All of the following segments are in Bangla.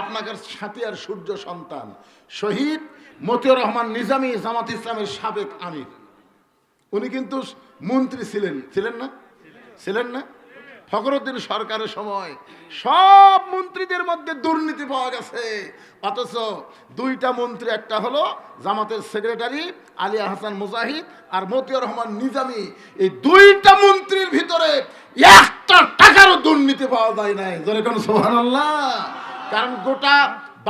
আপনাদের সাথী আর সূর্য সন্তান শহীদ মতিউর রহমান নিজামী জামাত ইসলামের সাবেক আমির। উনি কিন্তু মন্ত্রী ছিলেন না? ফখরুদ্দিন সরকারের সময় সব মন্ত্রীদের মধ্যে দুর্নীতি পাওয়া গেছে, অথচ দুইটা মন্ত্রী, একটা হলো জামাতের সেক্রেটারি আলী আহসান মুজাহিদ আর মতিউর রহমান নিজামী, এই দুইটা মন্ত্রীর ভিতরে একটা টাকারও দুর্নীতি পাওয়া যায় নাই। জোরে কোন সুবহানাল্লাহ। কারণ গোটা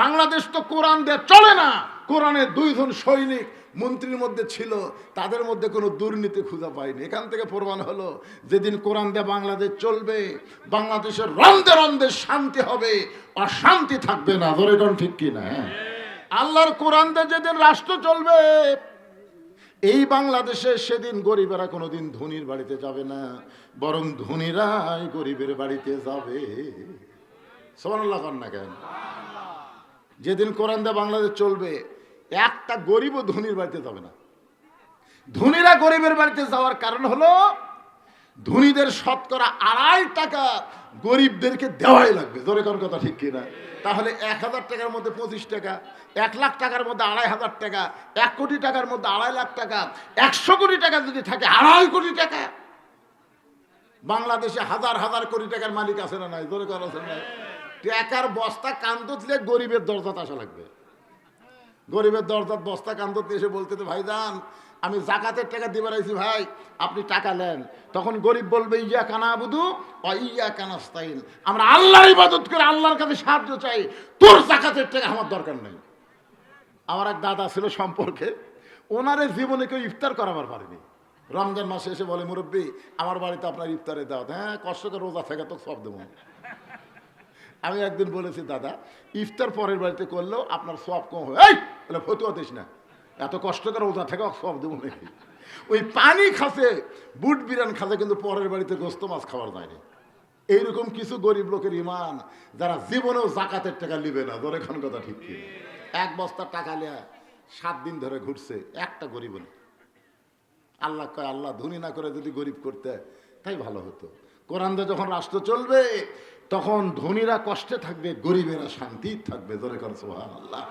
বাংলাদেশ তো কোরআন দিয়ে চলে না, কোরআনের দুইজন সৈনিক মন্ত্রীর মধ্যে ছিল, তাদের মধ্যে কোনো দুর্নীতি খুঁজে পায়নি। এখান থেকে প্রমাণ হলো যেদিন কোরআন দিয়ে বাংলাদেশ চলবে, বাংলাদেশের রন্ধে রন্ধে শান্তি হবে, অশান্তি থাকবে না। ধরে কোন ঠিক কিনা? আল্লাহর কোরআন দিয়ে যেদিন রাষ্ট্র চলবে এই বাংলাদেশে, সেদিন গরিবেরা কোনোদিন ধনীর বাড়িতে যাবে না, বরং ধনীরাই গরিবের বাড়িতে যাবে। সুবহানাল্লাহ কন না কেন? যেদিন কোরআন দিয়ে বাংলাদেশ চলবে একটা গরিবও ধনীর বাড়িতে যাবে না। ধনীরা গরিবের বাড়িতে যাওয়ার কারণ হলো ধনীদের শতকরা 2.5 টাকা গরিবদেরকে দেওয়াই লাগবে। জোরে কোন কথা ঠিক কিনা? তাহলে 1000 টাকার মধ্যে 25 টাকা, 1 লাখ টাকার মধ্যে 2,500 টাকা, 1 কোটি টাকার মধ্যে 2.5 লাখ টাকা, 100 কোটি টাকা যদি থাকে 2.5 কোটি টাকা। বাংলাদেশে হাজার হাজার কোটি টাকার মালিক আছে না নাই? জোরে কথা আছে না? টাকার বস্তা কান্দলে গরিবের দরজাত আসা লাগবে। গরিবের দরজাত বস্তা কান্দত এসে বলতে, তো ভাইজান আমি জাকাতের টাকা দিবার আইছি ভাই, আপনি টাকা নেন। তখন গরিব বলবে ইয়াকা নাবুদু ওয়া ইয়াকা নাস্তাইন, আমরা আল্লাহর ইবাদত করে আল্লাহর কাছে সাহায্য চাই, তোর জাকাতের টাকা আমার দরকার নেই। আমার এক দাদা ছিল সম্পর্কে, ওনারে জীবনে কেউ ইফতার করাবার পারেনি। রমজান মাসে এসে বলে, মুরব্বী আমার বাড়িতে আপনার ইফতারে দাওয়াত। হ্যাঁ, কষ্ট করে রোজা থেকে তো সব দেবো। আমি একদিন বলেছি, দাদা ইফতার পরের বাড়িতে করলেও আপনার সব কম হয়। এই বলে ফতুয়া দিস না, এত কষ্ট করে রোজা থেকে সব দেবো নাকি? ওই পানি খাসে, বুট বিরান খাসে, কিন্তু পরের বাড়িতে গোস্ত মাছ খাওয়ার যায়নি। এইরকম কিছু গরিব লোকের ইমান, যারা জীবনেও জাকাতের টাকা নিবে না। ধরে কোন কথা ঠিক কি? 1 বস্তা টাকা লিয়া 7 দিন ধরে ঘুরছে, একটা গরিব নেই। আল্লাহ কয়, আল্লাহ ধনী না করে যদি গরিব করতে তাই ভালো হতো। কোরআন দিয়ে যখন রাষ্ট্র চলবে তখন ধনীরা কষ্টে থাকবে, গরিবেরা শান্তি থাকবে। ধরে কোন সুবহানাল্লাহ।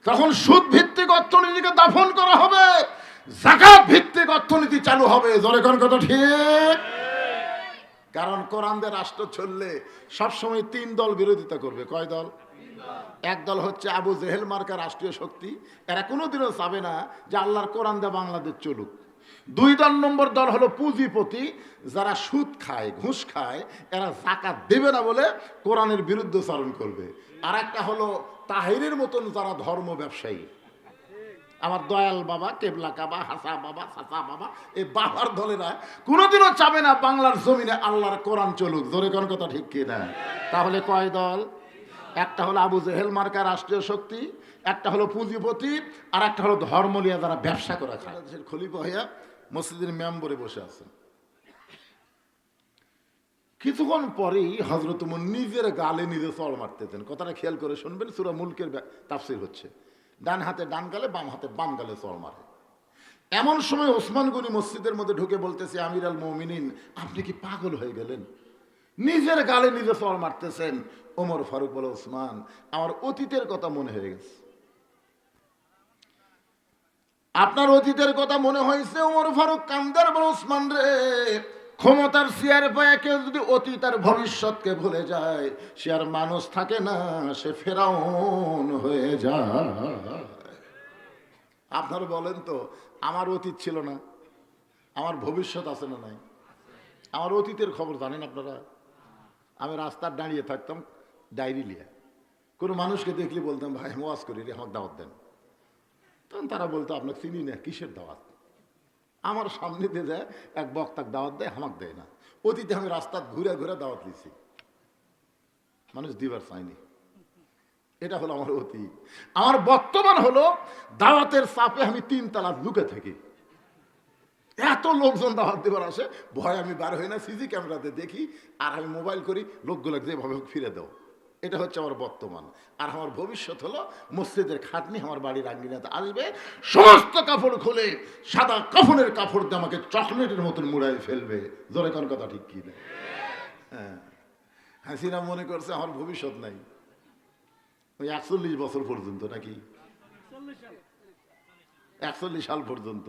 তখন সুদ ভিত্তিক অর্থনীতিকে দাফন করা হবে, যাকাত ভিত্তিক অর্থনীতি চালু হবে। ধরে কোন কথা ঠিক? কারণ কোরআন দিয়ে রাষ্ট্র চললে সবসময় 3 দল বিরোধিতা করবে। কয় দল? এক দল হচ্ছে আবু জেহেল মার্কা রাষ্ট্রীয় শক্তি, এরা কোনোদিনও চাবে না যে আল্লাহর কোরআন দিয়ে বাংলাদেশ চলুক। 2 নম্বর দল হলো পুঁজিপতি, যারা সুদ খায়, ঘুষ খায়, এরা যাকাত দেবে না বলে কোরআনের বিরুদ্ধচারণ করবে। আর একটা হলো তাহিরের মতন যারা ধর্ম ব্যবসায়ী, আমার দয়াল বাবা, কেবলা কাবা, হাসা বাবা, সাসা বাবা, এই বাবার দলেরা কোনোদিনও চাবে না বাংলার জমিনে আল্লাহর কোরআন চলুক। জোরে কোন কথা ঠিক কিনা? তাহলে কয় দল? একটা হলো আবু জেহেল মার্কা রাষ্ট্রীয় শক্তি, একটা হলো পুঁজিপতি, আর একটা হলো ধর্ম নিয়ে যারা ব্যবসা করে খায়। খলিফা হইয়া মসজিদের মেম্বরে বসে আছেন। কিছুক্ষণ পরেই হযরত ওমর নিজের গালে নিজে চড় মারতেছেন। কথাটা খেয়াল করে শুনবেন, সূরা মুলকের তাফসীর হচ্ছে। ডান হাতে ডান গালে, বাম হাতে বাম গালে চড় মারে। এমন সময় ওসমান গনি মসজিদের মধ্যে ঢুকে বলতেছে, আমির আল মুমিনিন, আপনি কি পাগল হয়ে গেলেন? নিজের গালে নিজে চড় মারতেছেন। ওমর ফারুক বলে, ওসমান, আমার অতীতের কথা মনে হয়ে গেছে। আপনার অতীতের কথা মনে হয়েছে? ওমর ফারুক কান্দার বলে, ওসমান রে, ক্ষমতার চেয়ার পায়ে কেউ যদি অতীত আর ভবিষ্যৎকে ভুলে যায়, সে আর মানুষ থাকে না, সে ফেরাউন হয়ে যায়। আপনারা বলেন তো, আমার অতীত ছিল না, আমার ভবিষ্যৎ আছে না নাই? আমার অতীতের খবর জানেন আপনারা? আমি রাস্তার দাঁড়িয়ে থাকতাম ডায়েরি লিয়ে, কোনো মানুষকে দেখলে বলতাম, ভাই ওয়াজ করি রে, আমাকে দাওয়াত দেন। তখন তারা বলতো, আপনাকে চিনি না, কিসের দাওয়াত? আমার সামনে দিয়ে যায় এক বক্তাকে দাওয়াত দেয়, আমাকে দেয় না। অতীতে আমি রাস্তা ঘুরে ঘুরে দাওয়াত দিয়েছি, মানুষ দিবার চাইনি। এটা হলো আমার অতীত। আমার বর্তমান হলো দাওয়াতের চাপে আমি 3 তালা লুকে থাকি। এত লোকজন দাওয়াত দেবার আসে, ভয় আমি বার হই না, সিসি ক্যামেরাতে দেখি, আর আমি মোবাইল করি, লোকগুলোকে যেভাবে ফিরে দাও। এটা হচ্ছে আমার বর্তমান। আর আমার ভবিষ্যৎ হলো মসজিদের খাটনি আমার বাড়ির আঙ্গিনাতে আসবে, সমস্ত কাপড় খুলে সাদা কাফনের কাপড় দিয়ে আমাকে চকলেটের মতন মুড়াই ফেলবে। জোরে কোন কথা ঠিক কি না? হ্যাঁ, হাসিনা মনে করছে আমার ভবিষ্যৎ নাই, ওই 41 বছর পর্যন্ত নাকি 41 সাল পর্যন্ত।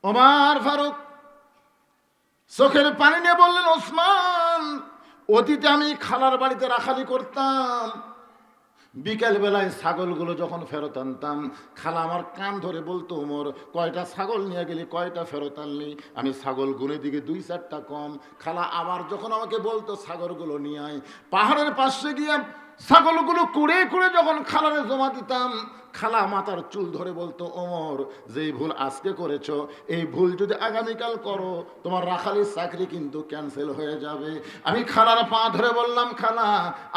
ওমর ফারুক চোখের পানি নিয়ে বললেন, ওসমান, অতীতে আমি খালার বাড়িতে রাখালি করতাম, বিকেল বেলায় ছাগলগুলো যখন ফেরত আনতাম, খালা আমার কান ধরে বলতো, ওমর কয়টা ছাগল নিয়ে গেলি, কয়টা ফেরত আনলি? আমি ছাগল গুনে দিকে 2-4টা কম। খালা আবার যখন আমাকে বলতো ছাগলগুলো নিয়ে আয়, পাহাড়ের পাশে গিয়ে ছাগলগুলো কুড়ে কুড়ে যখন খালারে জমা দিতাম, খালা মাথার চুল ধরে বলতো, ওমর, যেই ভুল আজকে করেছো, এই ভুল যদি আগামীকাল করো, তোমার রাখালির চাকরি কিন্তু ক্যান্সেল হয়ে যাবে। আমি খালার পা ধরে বললাম, খালা,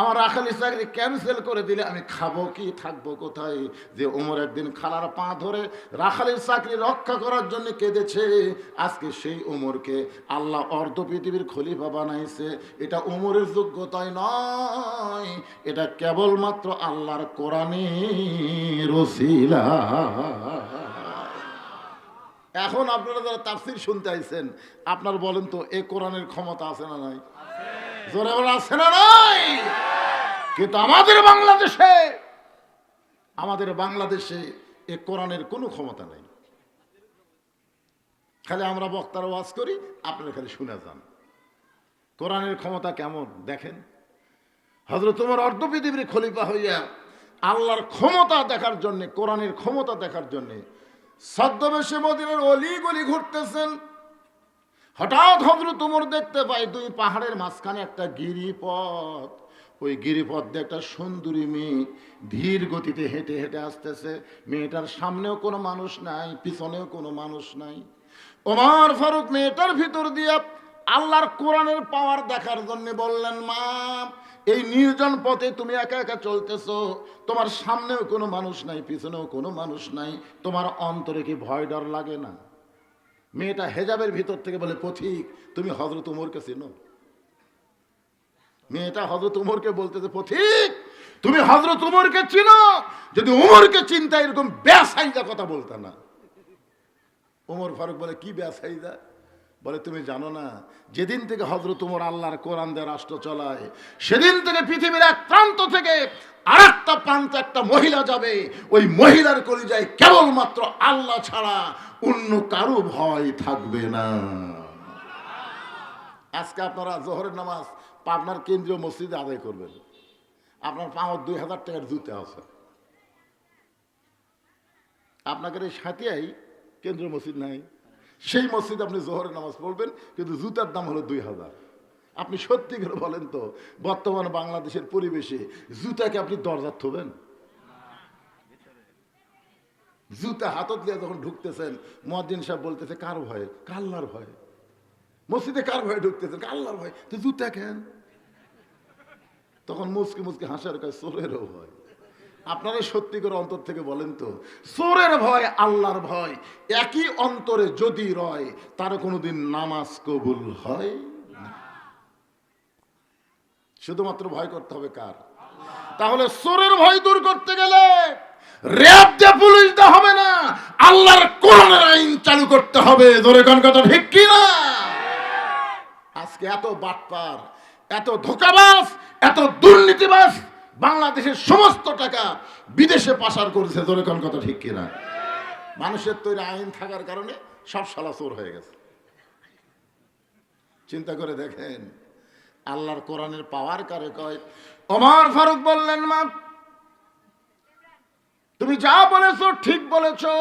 আমার রাখালির চাকরি ক্যান্সেল করে দিলে আমি খাবো কি, থাকবো কোথায়? যে ওমর একদিন খালার পা ধরে রাখালির চাকরি রক্ষা করার জন্য কেঁদেছে, আজকে সেই ওমরকে আল্লাহ অর্ধ পৃথিবীর খলিফা বানাইছে। এটা ওমরের যোগ্যতায় নয়, এটা কেবলমাত্র আল্লাহর কোরআনের রসিলা। এখন আপনারা যারা তাফসীর শুনতে আইছেন, আপনার বলেন তো, এ কোরআনের ক্ষমতা আছে না নাই? জোরে বলা আছে না নাই? কিন্তু আমাদের বাংলাদেশে এ কোরআনের কোনো ক্ষমতা নাই। খালি আমরা বক্তারা ওয়াজ করি, আপনারা খালি শুনে যান। কোরআনের ক্ষমতা কেমন দেখেন। হযরত ওমর অর্ধ পৃথিবীর খলিফা হইয়া আল্লাহর ক্ষমতা দেখার জন্য, কোরআনের ক্ষমতা দেখার জন্য ছদ্মবেশে মদিনার অলি গলি ঘুরতেছেন। হঠাৎ হযরত ওমর দেখতে পায় 2 পাহাড়ের মাঝখানে একটা গিরিপথ। ওই গিরিপথ দিয়ে একটা সুন্দরী মেয়ে ধীর গতিতে হেঁটে হেঁটে আসতেছে। মেয়েটার সামনেও কোনো মানুষ নাই, পিছনেও কোনো মানুষ নাই। ওমর ফারুক মেয়েটার ভিতর দিয়ে আল্লাহর কোরআনের পাওয়ার দেখার জন্য বললেন, মা, এই নির্জন পথে তুমি একা একা চলতেছো, তোমার সামনেও কোনো মানুষ নাই, পিছনেও কোনো মানুষ নাই, তোমার অন্তরে কি ভয় ডর লাগে না? মেয়েটা হেজাবের ভিতর থেকে বলে, পথিক, তুমি হযরত ওমরকে চেনো? মেয়েটা হযরত ওমরকে বলতেছে, পথিক, তুমি হযরত ওমরকে চিনো? যদি ওমরকে চিন্তা এরকম বেসাইজা কথা বলতে না। ওমর ফারুক বলে, কি বেসাইজা? বলে, তুমি জানো না, যেদিন থেকে হযরত ওমর আল্লাহর কোরআন দিয়ে রাষ্ট্র চালায়, সেদিন থেকে পৃথিবীর এক প্রান্ত থেকে আরেকটা প্রান্তে একটা মহিলা যাবে, ওই মহিলার কলিজায় কেবলমাত্র আল্লাহ ছাড়া অন্য কারো ভয় থাকবে না। আজকে আপনারা জোহরের নামাজ পাবনার কেন্দ্রীয় মসজিদে আদায় করবেন, আপনার পাওয়ার 2000 টাকার জুতা আছে। আপনাদের এই সাথেই কেন্দ্রীয় মসজিদ নাই, সেই মসজিদে আপনি জোহরের নামাজ পড়বেন, কিন্তু জুতার দাম হলো 2000। আপনি সত্যি করে বলেন তো, বর্তমান বাংলাদেশের পরিবেশে জুতাকে আপনি দরজা থবেন? জুতা হাতত দিয়ে যখন ঢুকতেছেন, মুয়াজ্জিন সাহেব বলতেছে, কার ভয়ে? আল্লাহর ভয়ে। মসজিদে কার ভয়ে ঢুকতেছেন? আল্লাহর ভয়। তো জুতা কেন? তখন মুসকি মুসকি হাসার কাজ, চোরেরও ভয়। আপনারা সত্যি করে অন্তর থেকে বলেন তো, চোরের ভয় আল্লাহর ভয় একই অন্তরে যদি রয়, তার কোনোদিন নামাজ কবুল হয় না। শুধুমাত্র ভয় করতে হবে কার? তাহলে চোরের ভয় দূর করতে গেলে র‍্যাব দিয়ে পুলিশ দেওয়া হবে না, আল্লাহর কোরআনের আইন চালু করতে হবে। জোরে কোন কথা ঠিক কি না? আজকে এত বাটপার, এত ধোঁকাবাজ, এত দুর্নীতিবাজ বাংলাদেশের সমস্ত টাকা বিদেশে পাচার করেছে। জোরে কোন কথা ঠিক কিনা? মানুষের তৈরি আইন থাকার কারণে সব শালা চোর হয়ে গেছে। চিন্তা করে দেখেন, আল্লাহর কোরআনের পাওয়ার কারে কয়? ওমর ফারুক বললেন, মা, তুমি যা বলেছো ঠিক বলেছো,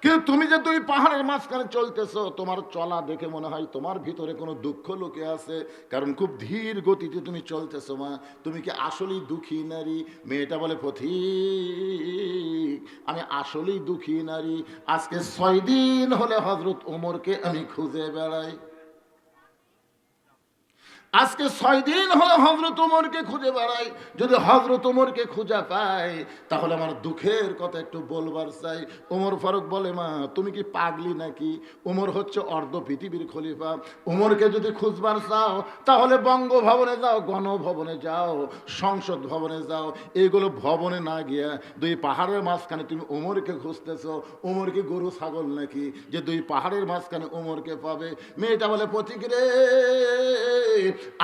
কিন্তু তুমি যে 2 পাহাড়ের মাঝখানে চলতেছো, তোমার চলা দেখে মনে হয় তোমার ভিতরে কোনো দুঃখ লুকে আছে, কারণ খুব ধীর গতিতে তুমি চলতেছো। মা, তুমি কি আসলেই দুঃখী নারী? মেয়েটা বলে, পথিক, আমি আসলেই দুঃখী নারী। আজকে 6 দিন হলে হযরত ওমরকে আমি খুঁজে বেড়াই। আজকে 6 দিন হলো হযরত ওমরকে খুঁজে বেড়াই। যদি হযরত ওমরকে খুঁজে পাই, তাহলে আমার দুঃখের কথা একটু বলবার চাই। ওমর ফারুক বলে, মা, তুমি কি পাগলি নাকি? ওমর হচ্ছে অর্ধ পৃথিবীর খলিফা। ওমরকে যদি খুঁজবার চাও, তাহলে বঙ্গভবনে যাও, গণভবনে যাও, সংসদ ভবনে যাও। এইগুলো ভবনে না গিয়া 2 পাহাড়ের মাঝখানে তুমি ওমরকে খুঁজতেছো। ওমর কি গরু ছাগল নাকি যে 2 পাহাড়ের মাঝখানে ওমরকে পাবে? মেয়েটা বলে, পথিক রে,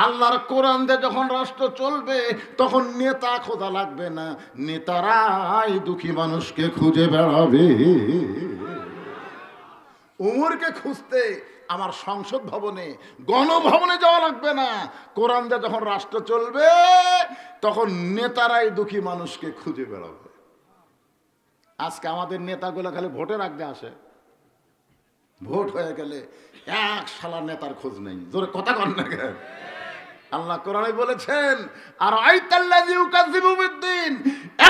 আল্লাহর কোরআন দিয়ে যখন রাষ্ট্র চলবে তখন নেতা খোঁজা লাগবে না, নেতারাই দুঃখী মানুষকে খুঁজে বেড়াবে। উমরকে খুঁজতে আমার সংসদ ভবনে, গণভবনে যাওয়া লাগবে না। কোরআন দিয়ে যখন রাষ্ট্র চলবে তখন নেতারাই দুঃখী মানুষকে খুঁজে বেড়াবে। আজকে আমাদের নেতাগুলো খালি ভোটের আগে আসে, ভোট হয়ে গেলে এক শালা নেতার খোঁজ নেই। জোরে কথা কন না কেন? আল্লাহ কোরআনে বলেছেন, আর আইতাল্লাযী ইউকাযযিবু বিদ্দীন,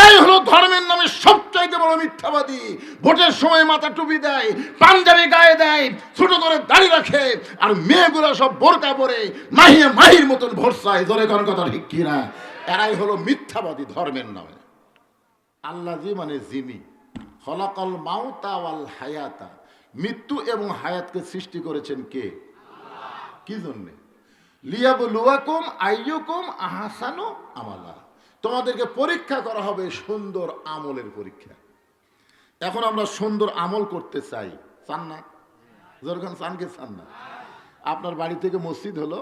এই হলো ধর্মের নামে সবচাইতে বড় মিথ্যাবাদী। ভোটের সময় মাথা টুপি দেয়, পাঞ্জাবি গায়ে দেয়, ছোট করে দাড়ি রাখে, আর মেয়েগুলো সব বোরকা পরে মাহির মতন ভোট চায়। জোরে কোন কথা ঠিক কিনা? এরাই হলো মিথ্যাবাদী ধর্মের নামে। আল্লাযী মানে যিনি, খলাকাল মাউতা ওয়াল হায়াতা, মৃত্যু এবং হায়াতকে সৃষ্টি করেছেন কে? কি জন্য? লিয়াবলুয়াকুম আইয়ুকুম আহসানু আমালা, তোমাদেরকে পরীক্ষা করা হবে সুন্দর আমলের পরীক্ষা। এখন আমরা সুন্দর আমল করতে চাই, চান না? যখন চান কে চান না? আপনার বাড়ি থেকে মসজিদ হলো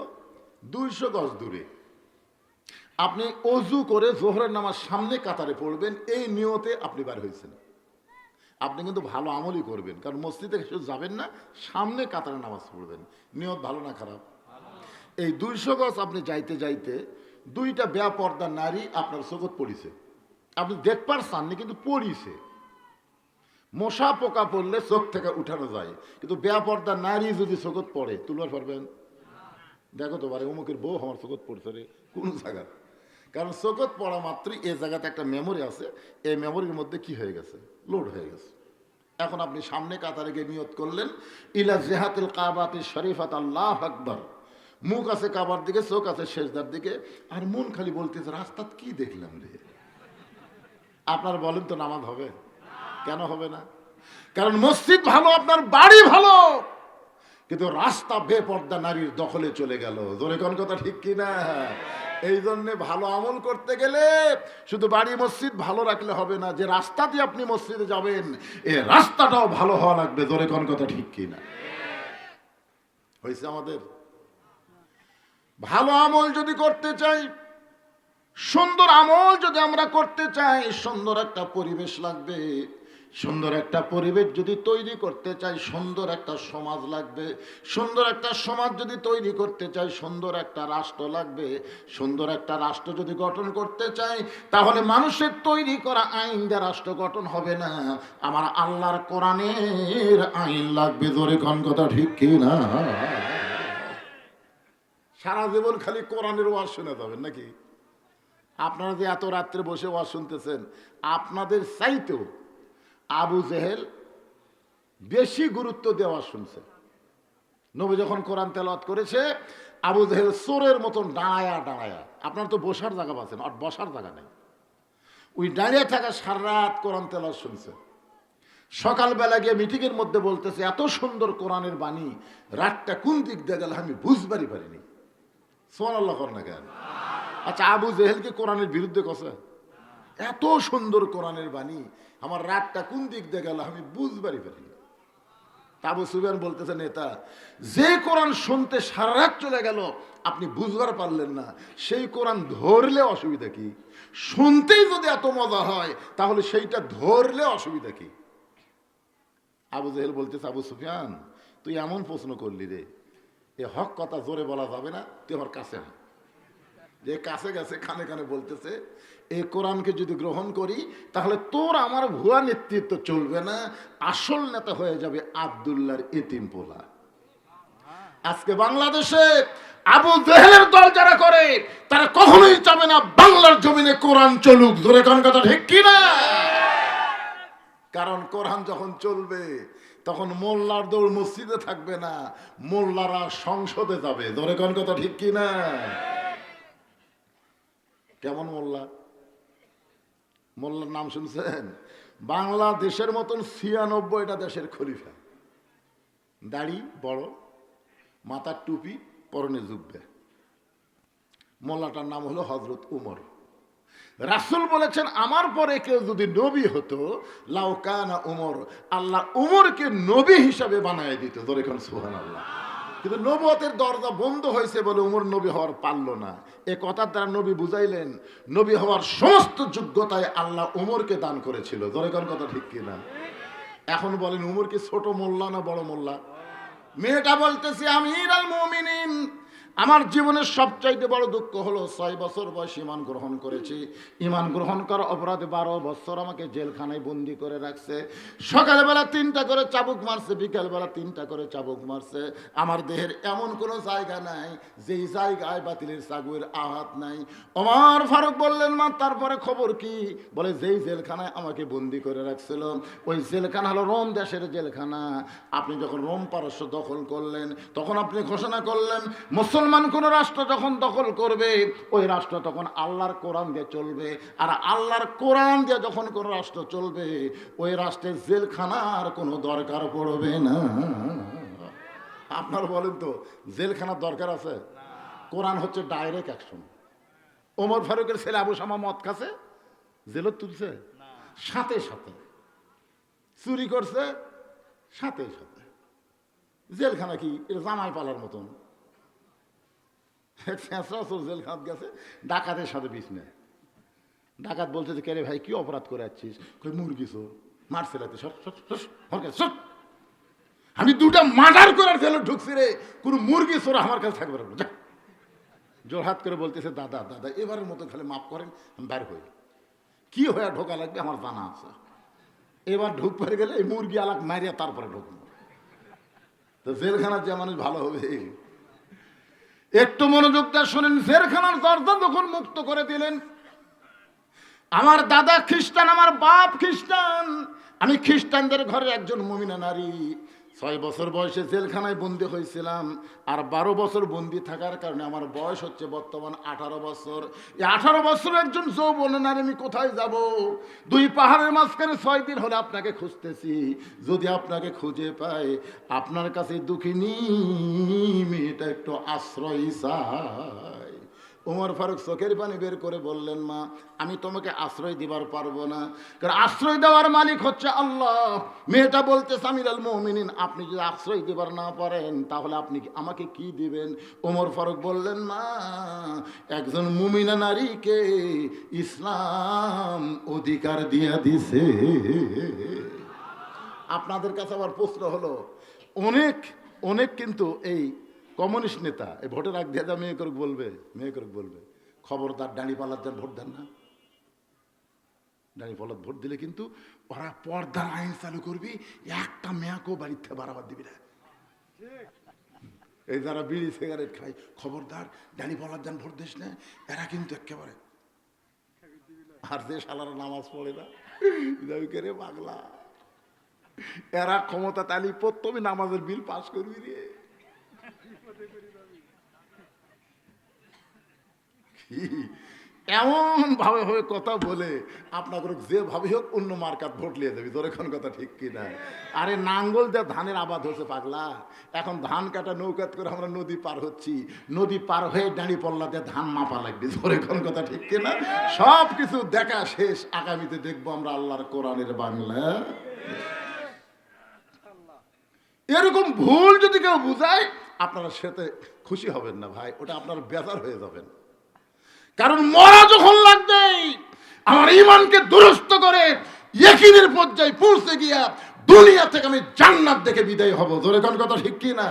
200 গজ দূরে, আপনি অজু করে জোহরের নামাজ সামনে কাতারে পড়বেন, এই নিয়তে আপনি বার হয়েছেন। আপনি কিন্তু ভালো আমলই করবেন, কারণ মসজিদে যাবেন না, সামনে কাতারে নামাজ পড়বেন। নিয়ত ভালো না খারাপ? এই 200 গজ আপনি যাইতে যাইতে দুইটা বেপর্দা নারী আপনার চোখত পড়িছে, আপনি দেখবার চাননি কিন্তু পড়িছে। মশা পোকা পড়লে চোখ থেকে উঠানো যায়, কিন্তু বেপর্দা নারী যদি চোখত পড়ে তুলবার পারবেন? দেখো তো পারে অমুকের বউ আমার চোখত পড়ছে রে, কোন জায়গা? কারণ চোখত পড়া মাত্রই এই জায়গাতে একটা মেমোরি আছে, এই মেমোরির মধ্যে কি হয়ে গেছে? লোড হয়ে গেছে। এখন আপনি সামনে কাতারে গিয়ে নিয়ত করলেন, ইলা জিহাতিল কাবাতি শরীফাত, আল্লাহু আকবার। মুখ আছে কাবার দিকে, চোখ আছে সেজদার দিকে, আর মন খালি বলতেছে রাস্তাত কি দেখলাম রে। আপনার বলেন তো নামাজ হবে? কেন হবে না? কারণ মসজিদ ভালো, আপনার বাড়ি ভালো, কিন্তু রাস্তা বেপর্দা নারীর দখলে চলে গেল। জোরে কোন কথা ঠিক কিনা? এই জন্য ভালো আমল করতে গেলে শুধু বাড়ি মসজিদ ভালো রাখলে হবে না, যে রাস্তা দিয়ে আপনি মসজিদে যাবেন এই রাস্তাটাও ভালো হওয়া লাগবে। জোরে কোন কথা ঠিক কিনা? হয়েছে আমাদের? ভালো আমল যদি করতে চাই, সুন্দর আমল যদি আমরা করতে চাই, সুন্দর একটা পরিবেশ লাগবে। সুন্দর একটা পরিবেশ যদি তৈরি করতে চাই, সুন্দর একটা সমাজ লাগবে। সুন্দর একটা সমাজ যদি তৈরি করতে চাই, সুন্দর একটা রাষ্ট্র লাগবে। সুন্দর একটা রাষ্ট্র যদি গঠন করতে চাই, তাহলে মানুষের তৈরি করা আইন দিয়ে রাষ্ট্র গঠন হবে না, আমার আল্লাহর কোরআনের আইন লাগবে। জোরে কোন কথা ঠিক কিনা? সারা জীবন খালি কোরআনের ওয়াজ শুনে যাবেন নাকি? আপনারা যে এত রাত্রে বসে ওয়াজ শুনতেছেন, আপনাদের চাইতেও আবু জেহেল বেশি গুরুত্ব দেওয়া শুনছে। নবী যখন কোরআন তেলাওয়াত করেছে, আবু জেহেল চোরের মতন দাঁড়ায়া দাঁড়ায়া, আপনার তো বসার জায়গা পাচ্ছেন, আর বসার জায়গা নেই, ওই দাঁড়িয়ে থাকা সারা রাত কোরআন তেলাওয়াত শুনছে। সকালবেলা গিয়ে মিটিংয়ের মধ্যে বলতেছে, এত সুন্দর কোরআনের বাণী, রাতটা কোন দিক দিয়ে গেল আমি বুঝবারই পারিনি। সুবহানাল্লাহ কর না কেন? আচ্ছা, আবু জেহেলকে কোরআনের বিরুদ্ধে কছে? এত সুন্দর কোরআনের বাণী, আমার রাতটা কোন দিক দিয়ে গেল আমি বুঝবারই পারিনি। আবু সুফিয়ান বলতেছে, নেতা, যে কোরআন শুনতে সারা রাত চলে গেল আপনি বুঝবার পারলেন না, সেই কোরআন ধরলে অসুবিধা কি? শুনতেই যদি এত মজা হয় তাহলে সেইটা ধরলে অসুবিধা কি? আবু জেহেল বলতেছে, আবু সুফিয়ান তুই এমন প্রশ্ন করলি রে, এ হক কথা জোরে বলা যাবে না, তুই আমার কাছে না। যে কাছে গেছে কানে কানে বলতেছে, এই কোরআনকে যদি গ্রহণ করি তাহলে তোর আমার ভুয়া নেতৃত্ব চলবে না, আসল নেতা হয়ে যাবে আব্দুল্লাহর এতিম পোলা। আজকে বাংলাদেশে আবু জেহেলের দল যারা করে তারা কখনোই চাবে না বাংলার জমিনে কোরআন চলুক। ধরে কোন কথা ঠিক কিনা? কারণ কোরআন যখন চলবে তখন মোল্লার দৌড় মসজিদে থাকবে না, মোল্লারা সংসদে যাবে। ধরে কোন কথা ঠিক কিনা? কেমন মোল্লা? মোল্লার নাম শুনছেন? বাংলাদেশের মতন 96টা দেশের খলিফা, দাড়ি বড়, মাথার টুপি, পরনে জুব্বে। মোল্লাটার নাম হলো হযরত উমর। রাসূল বলেছেন, আমার পরে কেউ যদি নবী হতো, লাউকানা উমর, আল্লাহ উমরকে নবী হিসাবে বানায় দিত। ধরে কোন সুবহানাল্লাহ। কিন্তু নবুয়তের দরজা বন্ধ হয়েছে বলে উমর নবী হওয়ার পারল না। এ কথার দ্বারা নবী বুঝাইলেন নবী হওয়ার সমস্ত যোগ্যতায় আল্লাহ উমরকে দান করেছিল। জোরে কোন কথা ঠিক কিনা? এখন বলেন উমর কি ছোট মোল্লা না বড় মোল্লা? মেয়েটা বলতেছে আমিরুল মুমিনিন, আমার জীবনের সবচাইতে বড় দুঃখ হলো 6 বছর বয়সে ঈমান গ্রহণ করেছি। ঈমান গ্রহণ করার অপরাধে 12 বছর আমাকে জেলখানায় বন্দি করে রাখছে। সকালবেলা 3টা করে চাবুক মারছে, বিকালবেলা 3টা করে চাবুক মারছে। আমার দেহের এমন কোনো জায়গা নাই যেই জায়গায় বাতিলের চাবুকের আঘাত নাই। ওমর ফারুক বললেন মা তারপরে খবর কি? বলে যেই জেলখানায় আমাকে বন্দি করে রাখছিল ওই জেলখানা হলো রোম দেশের জেলখানা। আপনি যখন রোম পারস্য দখল করলেন তখন আপনি ঘোষণা করলেন মুসলমান কোন রাষ্ট্র যখন দখল করবে ওই রাষ্ট্র তখন আল্লাহর কোরআন দিয়ে চলবে, আর আল্লাহর কোরআন দিয়ে যখন কোন রাষ্ট্র চলবে ওই রাষ্ট্রের জেলখানার কোনো দরকার পড়বে না। আপনার বলেন তো জেলখানার দরকার আছে? কোরআন হচ্ছে ডাইরেক্ট অ্যাকশন। ওমর ফারুকের ছেলে আবু শামা মদ খাচ্ছে, জেলত তুলছে, সাথে সাথে চুরি করছে, সাথে সাথে জেলখানা। কি এটা জামাই পালার মতন? জেলখানাত গেছে, ডাকাতের সাথে বিষ নেয়। ডাকাত বলছে যে কে রে ভাই কি অপরাধ করে যাচ্ছিস? মুরগি চোর মারছে রাতে, আমি 2টা মার্ডার করার ফেলে ঢুকছি রে, কোন মুরগি চোর আমার কাছে থাকবে না। জোরহাত করে বলতেছে দাদা দাদা এবারের মতো খালি মাফ করেন, আমি বাইর হই। কি হয়ে ঢোকা লাগবে আমার জানা আছে। এবার ঢুক পড়ে গেলে এই মুরগি আলাক মারিয়া তারপরে ঢুকবো। তো জেলখানার যে মানুষ ভালো হবে। একটু মনোযোগ দিয়ে শোনেন, জেলখানার দরজা যখন মুক্ত করে দিলেন, আমার দাদা খ্রিস্টান, আমার বাপ খ্রিস্টান, আমি খ্রিস্টানদের ঘরে একজন মুমিনা নারী। 6 বছর বয়সে জেলখানায় বন্দি হয়েছিলাম, আর 12 বছর বন্দি থাকার কারণে আমার বয়স হচ্ছে বর্তমান 18 বছর। এই 18 বছর একজন যৌবন নারী, আমি কোথায় যাব? 2 পাহাড়ের মাঝখানে 6 দিন হলে আপনাকে খুঁজতেছি। যদি আপনাকে খুঁজে পাই, আপনার কাছে দুঃখিনী মেয়েটা একটু আশ্রয় চাই। ওমর ফারুক চোখের পানি বের করে বললেন মা আমি তোমাকে আশ্রয় দিবার পারবো না, কারণ আশ্রয় দেওয়ার মালিক হচ্ছে আল্লাহ। মেয়েটা বলতে আমিরুল মুমিনিন আপনি যদি আশ্রয় দিবার না পারেন তাহলে আপনি আমাকে কি দিবেন? ওমর ফারুক বললেন মা একজন মুমিনা নারীকে ইসলাম অধিকার দিয়া দিছে। আপনাদের কাছে আবার প্রশ্ন হলো, অনেক অনেক কিন্তু এই কমিউনিস্ট নেতা এই ভোটের আগ দিয়ে মেয়ে করে বলবে, মেয়ে করে বলবে খবরদার দাঁড়িপাল্লার দেন ভোট দেন না। দাঁড়িপাল্লার ভোট দিলে কিন্তু ওরা পর্দার আইন চালু করবি, একটা মেয়াকেও বাড়িতে বাড়াবার দিবি না। এই যারা বিড়ি সিগারেট খায় খবরদার দাঁড়িপাল্লার দেন ভোট দিস না, এরা কিন্তু একেবারে। আর যে শালারা নামাজ পড়ে না রে পাগলা, এরা ক্ষমতা তালি প্রথমে নামাজের বিল পাস করবি রে। এমন ভাবে ভাবে কথা বলে আপনাকে যেভাবে হোক অন্য মার্কাত ভোট লিয়ে দেবে। তোর এখন কথা ঠিক কিনা? আরে নাঙ্গল দিয়ে ধানের আবাদ হয়েছে পাগলা, এখন ধান কাটা নৌকাত করে আমরা নদী পার হচ্ছি, নদী পার হয়ে দাঁড়ি পল্লা দিয়ে ধান মাপা লাগবে। তোর এখন কথা ঠিক কিনা? সব কিছু দেখা শেষ, আগামীতে দেখবো আমরা আল্লাহর কোরআনের বাংলা। এরকম ভুল যদি কেউ বুঝায় আপনারা সেতে খুশি হবেন না ভাই, ওটা আপনার বেজার হয়ে যাবেন। কারণ মরা যখন লাগবে আমার ঈমানকে দুরস্ত করে ইয়াকিনের পর্যায়ে পৌঁছে গিয়া দুনিয়া থেকে আমি জান্নাত দেখে বিদায় হব। জোরে কোন কথা ঠিক কি না?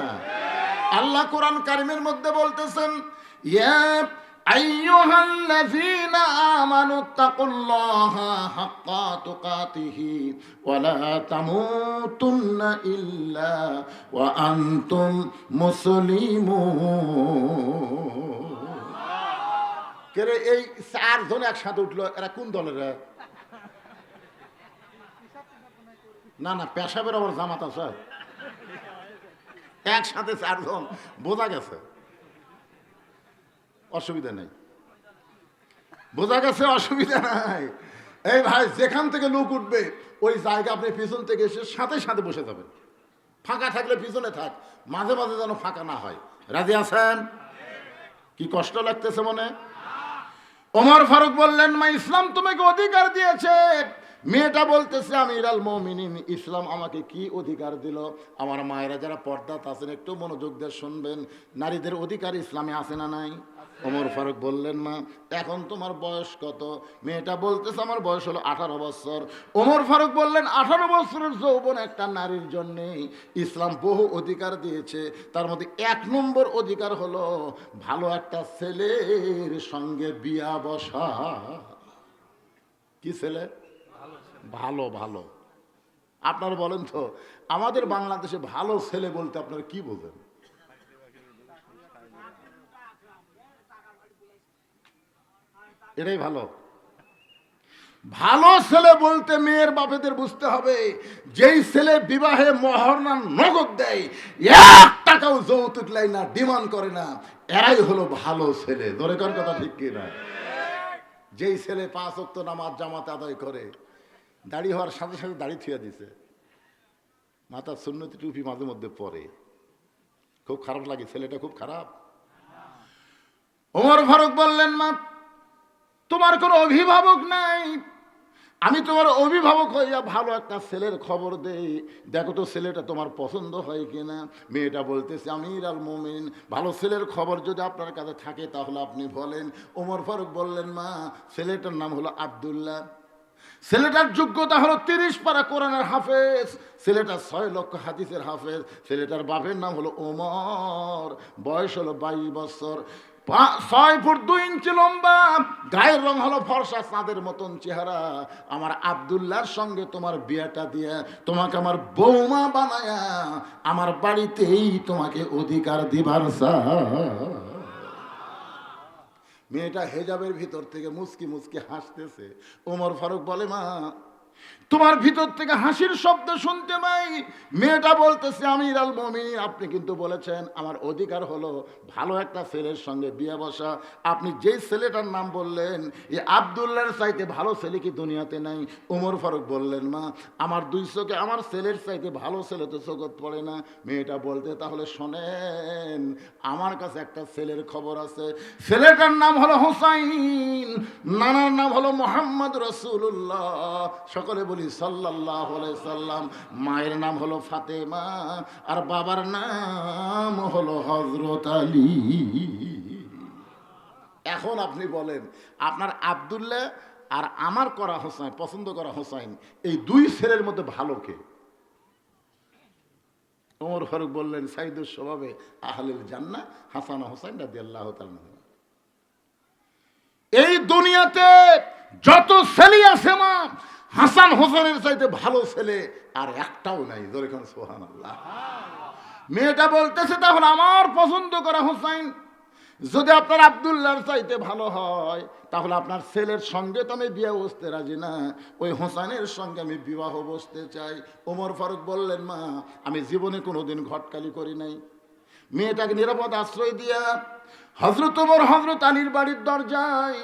আল্লাহ কোরআন কারিমের মধ্যে বলতেছেন ইয়া আইয়ুহাল্লাযীনা আমানু তাকুল্লাহা হাক্কা তুকাতিহি ওয়া লা তামুতুন্না ইল্লা ওয়া আনতুম মুসলিমুন। কেরে এই 4 জন একসাথে উঠলো, এরা কোন দলের? না না পেশাবের আবার জামাত আছে, একসাথে 4 জন বোঝা গেছে, অসুবিধা নেই, বোঝা গেছে অসুবিধা নাই। এই ভাই যেখান থেকে লোক উঠবে ওই জায়গা আপনি পিছন থেকে এসে সাথে সাথে বসে যাবেন। ফাঁকা থাকলে পিছনে থাক, মাঝে মাঝে যেন ফাঁকা না হয়। রাজি আছেন? কি কষ্ট লাগতেছে মনে? ওমর ফারুক বললেন মা ইসলাম তোমাকে অধিকার দিয়েছে মেয়েটা বলতেছে আমিরাল মুমিনিন, ইসলাম আমাকে কি অধিকার দিল? আমার মায়েরা যারা পর্দাত আছেন একটু মনোযোগ দিয়ে শুনবেন, নারীদের অধিকার ইসলামে আছে না নাই? ওমর ফারুক বললেন, মা এখন তোমার বয়স কত? মেয়েটা বলতেছে আমার বয়স হলো 18 বছর। ওমর ফারুক বললেন, 18 বছরের যৌবন একটা নারীর জন্যে ইসলাম বহু অধিকার দিয়েছে, তার মধ্যে 1 নম্বর অধিকার হলো ভালো একটা ছেলের সঙ্গে বিয়া বসা। কি ছেলে? ভালো ভালো। আপনারা বলেন তো, আমাদের বাংলাদেশে ভালো ছেলে বলতে আপনারা কি বোঝেন? এটাই ভালো? ভালো ছেলে বলতে মেয়ের বাপেদের বুঝতে হবে, যেই ছেলে বিবাহে মোহর না নগদ দেয়, 1 টাকাও যৌতুক লাই না, ডিমান্ড করে না, এরাই হলো ভালো ছেলে। ধরে কার কথা ঠিক কি না? যেই ছেলে 5 ওয়াক্ত নামাজ জামাতে আদায় করে, দাড়ি হওয়ার সাথে সাথে দাড়ি থুয়ে দিছে, মাথার সুন্নতি টুপি মাঝে মধ্যে পরে, খুব খারাপ লাগে, ছেলেটা খুব খারাপ। ওমর ফারুক বললেন, মা তোমার কোনো অভিভাবক নাই, আমি তোমার অভিভাবক হইয়া ভালো একটা ছেলের খবর দেই, দেখো তো ছেলেটা তোমার পছন্দ হয় কিনা। মেয়েটা বলতেছে আমিরাল মুমিনিন, ভালো ছেলের খবর যদি আপনার কাছে থাকে তাহলে আপনি বলেন। ওমর ফারুক বললেন, মা ছেলেটার নাম হলো আব্দুল্লাহ, ছেলেটার যোগ্যতা হলো 30 পারা কোরআনের হাফেজ, ছেলেটা 6 লক্ষ হাদিসের হাফেজ, ছেলেটার বাপের নাম হলো ওমর, বয়স হলো 22 বছর, 6 ফুট 2 ইঞ্চি লম্বা, গায়ের রং হলো ফর্সা চাঁদের মতন চেহারা। আমার আব্দুল্লাহর সঙ্গে তোমার বিয়েটা দিয়ে তোমাকে আমার বৌমা বানায়া আমার বাড়িতেই তোমাকে অধিকার দিবার চাই। মেয়েটা হেজাবের ভিতর থেকে মুচকি মুচকি হাসতেছে। ওমর ফারুক বলে, মা তোমার ভিতর থেকে হাসির শব্দ শুনতে পাই। মেয়েটা বলতেছে আমিরাল মুমিনিন, আপনি কিন্তু বলেছেন আমার অধিকার হলো ভালো একটা ছেলের সঙ্গে বিয়ে বসা, আপনি যেই ছেলেটার নাম বললেন এই আব্দুল্লাহর চাইতে ভালো ছেলে কি দুনিয়াতে নাই? ওমর ফারুক বললেন, মা আমার 2 চোখে আমার ছেলের চাইতে ভালো ছেলে তো চোখত পড়ে না। মেয়েটা বলতে, তাহলে শোনেন, আমার কাছে একটা ছেলের খবর আছে, ছেলেটার নাম হলো হোসাইন, নানার নাম হলো মুহাম্মদ রাসূলুল্লাহ, সকলে বলি সাল্লাল্লাহু আলাইহি সাল্লাম, মায়ের নাম হলো ফাতেমা আর বাবার নাম হলো হযরত আলী। এখন আপনি বলেন, আপনার আব্দুল্লাহ আর আমার করা হোসাইন, পছন্দ করা হোসাইন, এই 2 ছেলের মধ্যে ভালো কে? ওমর ফারুক বললেন, সাইদুর স্বভাবে আহলুল জান্নাহ হাসান ও হোসাইন রাদিয়াল্লাহু তাআলা। এই দুনিয়াতে যত ছেলে আছে মা, হাসান হোসেনের চাইতে ভালো ছেলে আর একটাও নাই। যেরকম সুবহানাল্লাহ। মেয়েটা বলতেছে, তাহলে আমার পছন্দ করা হোসাইন যদি আপনার আব্দুল্লাহর চাইতে ভালো হয়, তাহলে আপনার ছেলের সঙ্গে তো আমি বিয়ে বসতে রাজি না, ওই হোসাইনের সঙ্গে আমি বিবাহ বসতে চাই। ওমর ফারুক বললেন, মা আমি জীবনে কোনোদিন ঘটকালি করি নাই। মেয়েটাকে নিরাপদ আশ্রয় দিয়া হযরত ওমর হযরত আলীর বাড়ির দরজায়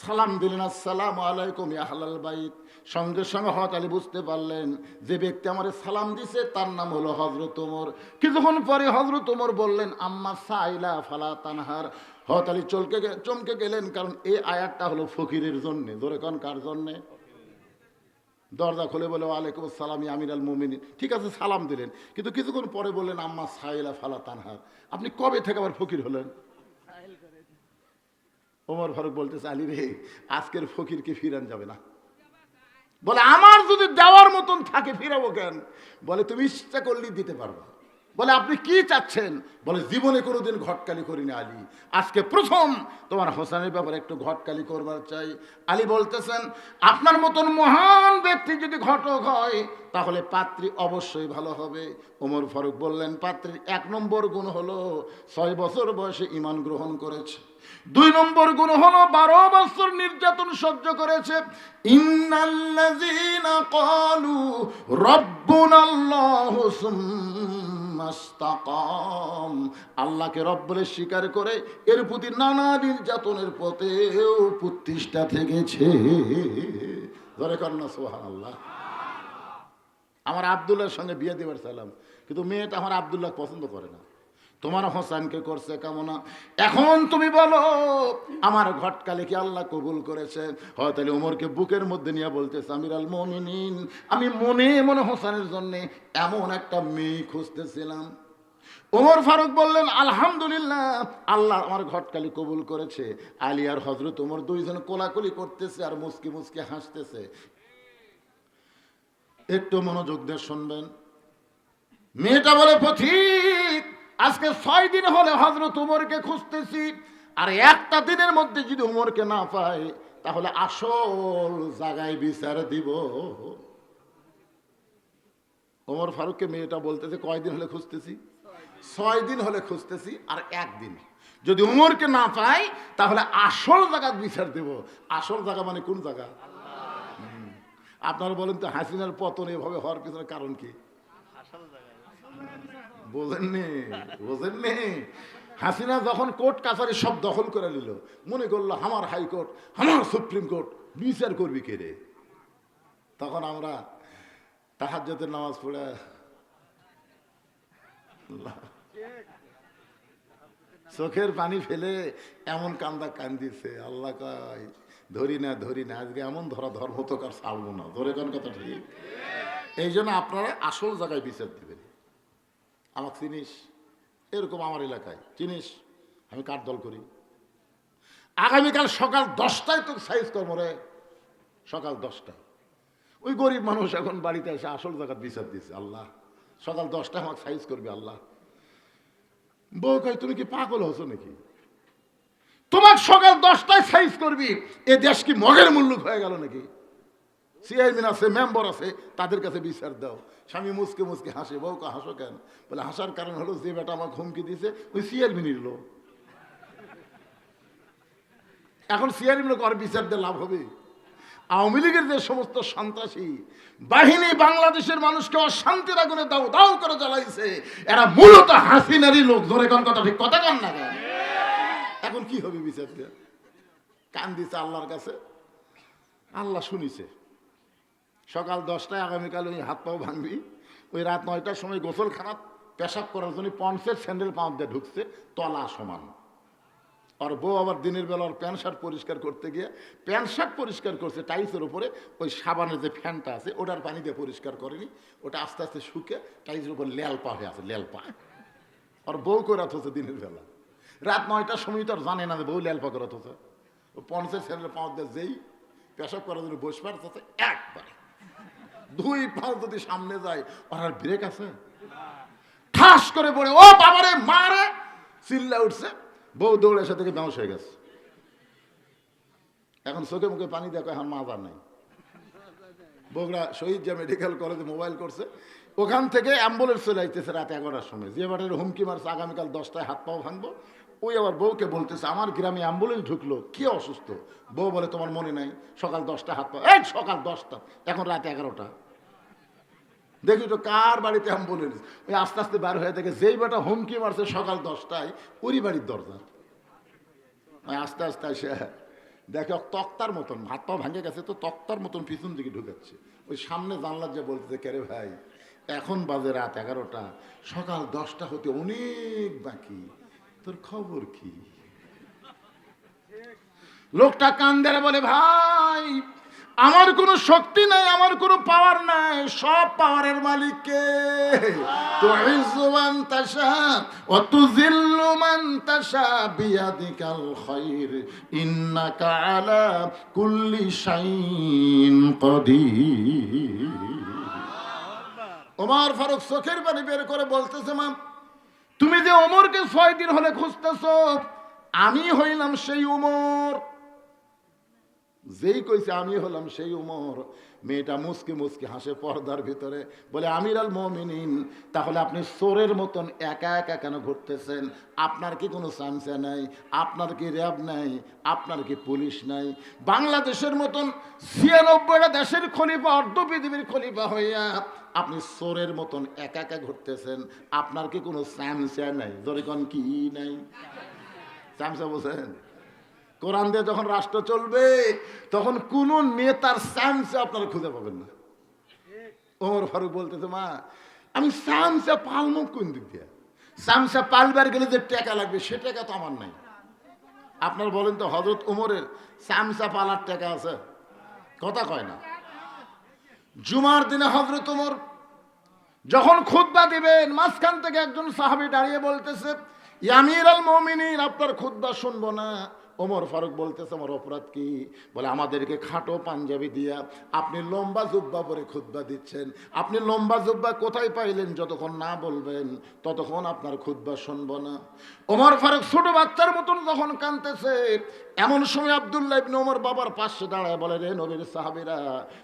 সালাম দিলেন, আসসালামু আলাইকুম ইয়া আহলাল বাইত। সঙ্গে সঙ্গে হযরত আলী বুঝতে পারলেন যে ব্যক্তি আমারে সালাম দিছে তার নাম হলো হযরত ওমর। কিছুক্ষণ পরে হযরত ওমর বললেন, আম্মা সাইলা ফালা তানহার। হযরত আলী চমকে গেলেন, কারণ এই আয়াতটা হলো ফকিরের জন্য। ধরে কোন কার জন্য? দরজা খুলে বলে, ওয়ালাইকুম আসসালাম ইয়া আমিরাল মুমিনিন। ঠিক আছে, সালাম দিলেন, কিন্তু কিছুক্ষণ পরে বললেন, আম্মা সাইলা ফালা তানহার। আপনি কবে থেকে আবার ফকির হলেন? ওমর ফারুক বলতেছে, আলী রে, আজকের ফকিরকে ফিরান যাবে না। বলে, আমার যদি দেওয়ার মতন থাকে ফিরাবো কেন? বলে, তুমি ইচ্ছা করলেই দিতে পারবা। বলে, আপনি কি চাচ্ছেন? বলে, জীবনে কোনোদিন ঘটকালি করিনি আলী, আজকে প্রথম তোমার হোসেনের ব্যাপারে একটু ঘটকালি করবার চাই। আলী বলতেছেন, আপনার মতন মহান ব্যক্তি যদি ঘটক হয় তাহলে পাত্রী অবশ্যই ভালো হবে। ওমর ফারুক বললেন, পাত্রীর 1 নম্বর গুণ হলো 6 বছর বয়সে ঈমান গ্রহণ করেছে। 2 নম্বর গুণ হলো 12 বছর নির্যাতন সহ্য করেছে। ইন্নাল্লাযীনা ক্বালু রাব্বুনাল্লাহু সুম্মা ইসতাকাম, আল্লাহকে রব বলে স্বীকার করে এর প্রতি নানা নির্যাতনের পথেও প্রতিষ্ঠা থেকেছে। ধরে কন্যা সুবহানাল্লাহ। আমার আব্দুল্লাহর সঙ্গে বিয়ে দেবার চাইলাম, কিন্তু মেয়েটা আমার আব্দুল্লাহ পছন্দ করে না। তোমার হোসেনকে করছে কামনা। এখন তুমি বলো আমার ঘটকালে কি আল্লাহ কবুল করেছে? হয়তো ওমরকে বুকের মধ্যে নিয়ে বলতেছে, আমিরুল মুমিনিন, আমি মনে মনে হোসেনের জন্য এমন একটা মেয়ে খুঁজতেছিলাম। ওমর ফারুক বললেন, আলহামদুলিল্লাহ, আল্লাহ আমার ঘটকালি কবুল করেছে। আলী আর হযরত ওমর দুইজন কোলাকুলি করতেছে আর মুস্কি মুস্কি হাসতেছে। একটু মনোযোগ দিয়ে শুনবেন। মেয়েটা বলে, পথিক, আজকে 6 দিন হলে হযরত ওমরকে খুঁজতেছি, আর একটা দিনের মধ্যে যদি ওমরকে না পাই তাহলে আসল জায়গায় বিচার দিব। ওমর ফারুককে মেয়েটা বলতেছে, কয়দিন হলে খুঁজতেছি? 6 দিন হলে খুঁজতেছি, আর একদিন যদি ওমরকে না পাই তাহলে আসল জায়গায় বিচার দেব। আসল জায়গা মানে কোন জায়গা? আপনারা বলেন তো, হাসিনার পতন এভাবে হওয়ার পিছনে কারণ কি? বোঝেননি? হাসিনা যখন কোর্ট কাছারি সব দখল করে নিল, মনে করলো আমার হাইকোর্ট, আমার সুপ্রিম কোর্ট, বিচার করবি কে রে? তখন আমরা তাহাজ্জুদের নামাজ পড়ে চোখের পানি ফেলে এমন কান্দা কান্দিছে, আল্লাহ কয় ধরি না আজকে এমন ধর্ম তো কার ছাড়বো না। ধরে কোন কথা ঠিক? এই জন্য আপনারা আসল জায়গায় বিচার দিবেন। আমাকে চিনিস? এরকম আমার এলাকায় চিনিস? আমি কার দল করি? আগামীকাল সকাল 10টায় তো সাইজ কর্ম রে, সকাল 10টায়। ওই গরিব মানুষ এখন বাড়িতে এসে আসল জায়গায় বিচার দিচ্ছে। আল্লাহ, সকাল 10টায় আমাকে সাইজ করবে। আল্লাহ, বউ কয়, তুমি কি পাগল হছো নাকি? তোমার সকাল 10টায় সাইজ করবি, এ দেশ কি মগের মুল্লুক হয়ে গেল নাকি? চেয়ারম্যান আছে, মেম্বার আছে, তাদের কাছে বিচার দাও। স্বামী মুসকে মুসকে হাসে। বউ কে হাসো কেন? বলে, হাসার কারণ হলো যে বেটা আমার হুমকি দিছে ওই চেয়ারম্যানের লোক। এখন চেয়ারম্যান কর বিচার দিয়ে লাভ হবে? আওয়ামী লীগের যে সমস্ত সন্ত্রাসী বাহিনী বাংলাদেশের মানুষকে অশান্তির আগুনে দাও দাও করে জ্বালাইছে, এরা মূলত হাসিনারই লোক। ধরে কোন কথা ঠিক? কথা কান না? এখন কি হবে বিচার দিয়ে? কান দিছে আল্লাহর কাছে, আল্লাহ শুনিছে। সকাল 10টায় আগামীকাল ওই হাত পাও ভাঙবি। ওই রাত 9টার সময় গোসলখানা পেশাব করার জন্য পঞ্চের স্যান্ডেল পাম্প দিয়ে ঢুকছে, তলা সমান। আর বউ আবার দিনের বেলা ওর প্যান্ট শার্ট পরিষ্কার করতে গিয়ে প্যান্ট শার্ট পরিষ্কার করছে টাইসের উপরে, ওই সাবানের যে ফ্যানটা আছে ওটার পানি দিয়ে পরিষ্কার করেনি। ওটা আস্তে আস্তে শুকে টাইসের উপর লেলপা হয়ে আছে, লেলপা। আর বউ করে হচ্ছে দিনের বেলা রাত 9টার সময় তো আর জানে না যে বউ লেলপা করে হচ্ছে। ও পঞ্চের স্যান্ডেল পাম্প দিয়ে যেই পেশাব করার জন্য বসবার হচ্ছে, একবার 2 পা যদি সামনে যায়, ওর আর ব্রেক আছে? ঠাস করে পড়ে, ও বাবারে মারে চিল্লা উঠছে। বউ দৌড়ে এসে থেকে বেঁশ হয়ে গেছে। এখন চোখে মুখে পানি দেখো, এখন মাজার নাই। বগুড়া শহীদ জিয়া মেডিকেল কলেজে মোবাইল করছে, ওখান থেকে অ্যাম্বুলেন্স চলে আসতেছে রাত 11টার সময়। যে বাটের হুমকি মারছে আগামীকাল 10টায় হাত পাও ভাঙবো, ওই আবার বউকে বলতেছে আমার গ্রামে অ্যাম্বুলেন্স ঢুকলো, কি অসুস্থ? বউ বলে, তোমার মনে নাই সকাল 10টায় হাত পাও? এই সকাল 10টা, এখন রাত 11টা। দেখি তো কার বাড়িতে অ্যাম্বুলেন্স। ওই আস্তে আস্তে বার হয়ে দেখে যেই বেটা হুমকি মারছে সকাল 10টায় ওরই বাড়ির দরজা। আস্তে আস্তে এসে দেখে তক্তার মতন, হাত পা ভাঙে গেছে তো তক্তার মতন পিছন দিকে ঢুকাচ্ছে। ওই সামনে জানলার যে বলতেছে, কে রে ভাই, এখন বাজে রাত 11টা, সকাল 10টা হতে অনেক বাকি, তোর খবর কি? লোকটা কান্দেরে বলে, ভাই আমার কোনো শক্তি নাই, আমার কোনো পাওয়ার নাই, সব পাওয়ারের মালিক কে? তুইজ্জু মান তাশা ওয়া তুযিল্লু মান তাশা বিয়াদিকাল খায়র ইন্নাকা আলা কুল্লি শাইইন কাদির। ওমর ফারুক চোখের পানি বের করে বলতেছে, মা তুমি যে ওমরকে 6 দিন হলে খুঁজতেছো, আমি হইলাম সেই ওমর। যেই কইছে আমি হলাম সেই উমর, মেয়েটা মুসকে মুসকে হাসে পর্দার ভিতরে, বলে, আমিরুল মুমিনিন, তাহলে আপনি চোরের মতন একা একা কেন ঘুরতেছেন? আপনার কি কোনো চামচা নাই? আপনার কি র্যাব নাই? আপনার কি পুলিশ নাই? বাংলাদেশের মতন 96টা দেশের খলিফা, অর্ধ পৃথিবীর খলিফা হইয়া আপনি চোরের মতন একা একা ঘুরতেছেন, আপনার কি কোনো চামচা নাই? জরিকন কি নাই? চামচা বলছেন? কোরআন দিয়ে যখন রাষ্ট্র চলবে তখন কোন নেতার চামচা আপনারা খুঁজে পাবেন না। ওমর ফারুক বলতেছে, মা আমি চামচা পালমো কোন দিক দিয়ে? চামচা পালবার গেলে যে টাকা লাগবে সে টাকা তো আমার নাই। আপনার বলেন তো হযরত উমরের চামচা পালার টাকা আছে? কথা কয় না। জুমার দিনে হযরত উমর যখন খুতবা দিবেন, মাঝখান থেকে একজন সাহাবী দাঁড়িয়ে বলতেছে, ইয়া আমিরুল মুমিনিন, আপনার খুতবা শুনবো না। ওমর ফারুক বলতেছে, আমার অপরাধ কি? বলে, আমাদেরকে খাটো পাঞ্জাবি দিয়া আপনি লম্বা জুব্বা পরে খুতবা দিচ্ছেন। আপনি লম্বা জুব্বা কোথায় পাইলেন? যতক্ষণ না বলবেন ততক্ষণ আপনার খুতবা শুনবো না। ওমর ফারুক ছোট বাচ্চার মতন যখন কাঁদতেছে, এমন সময় আব্দুল্লাহ ইবনে ওমর বাবার পাশে দাঁড়ায় বলে, রে নবীর সাহাবীরা,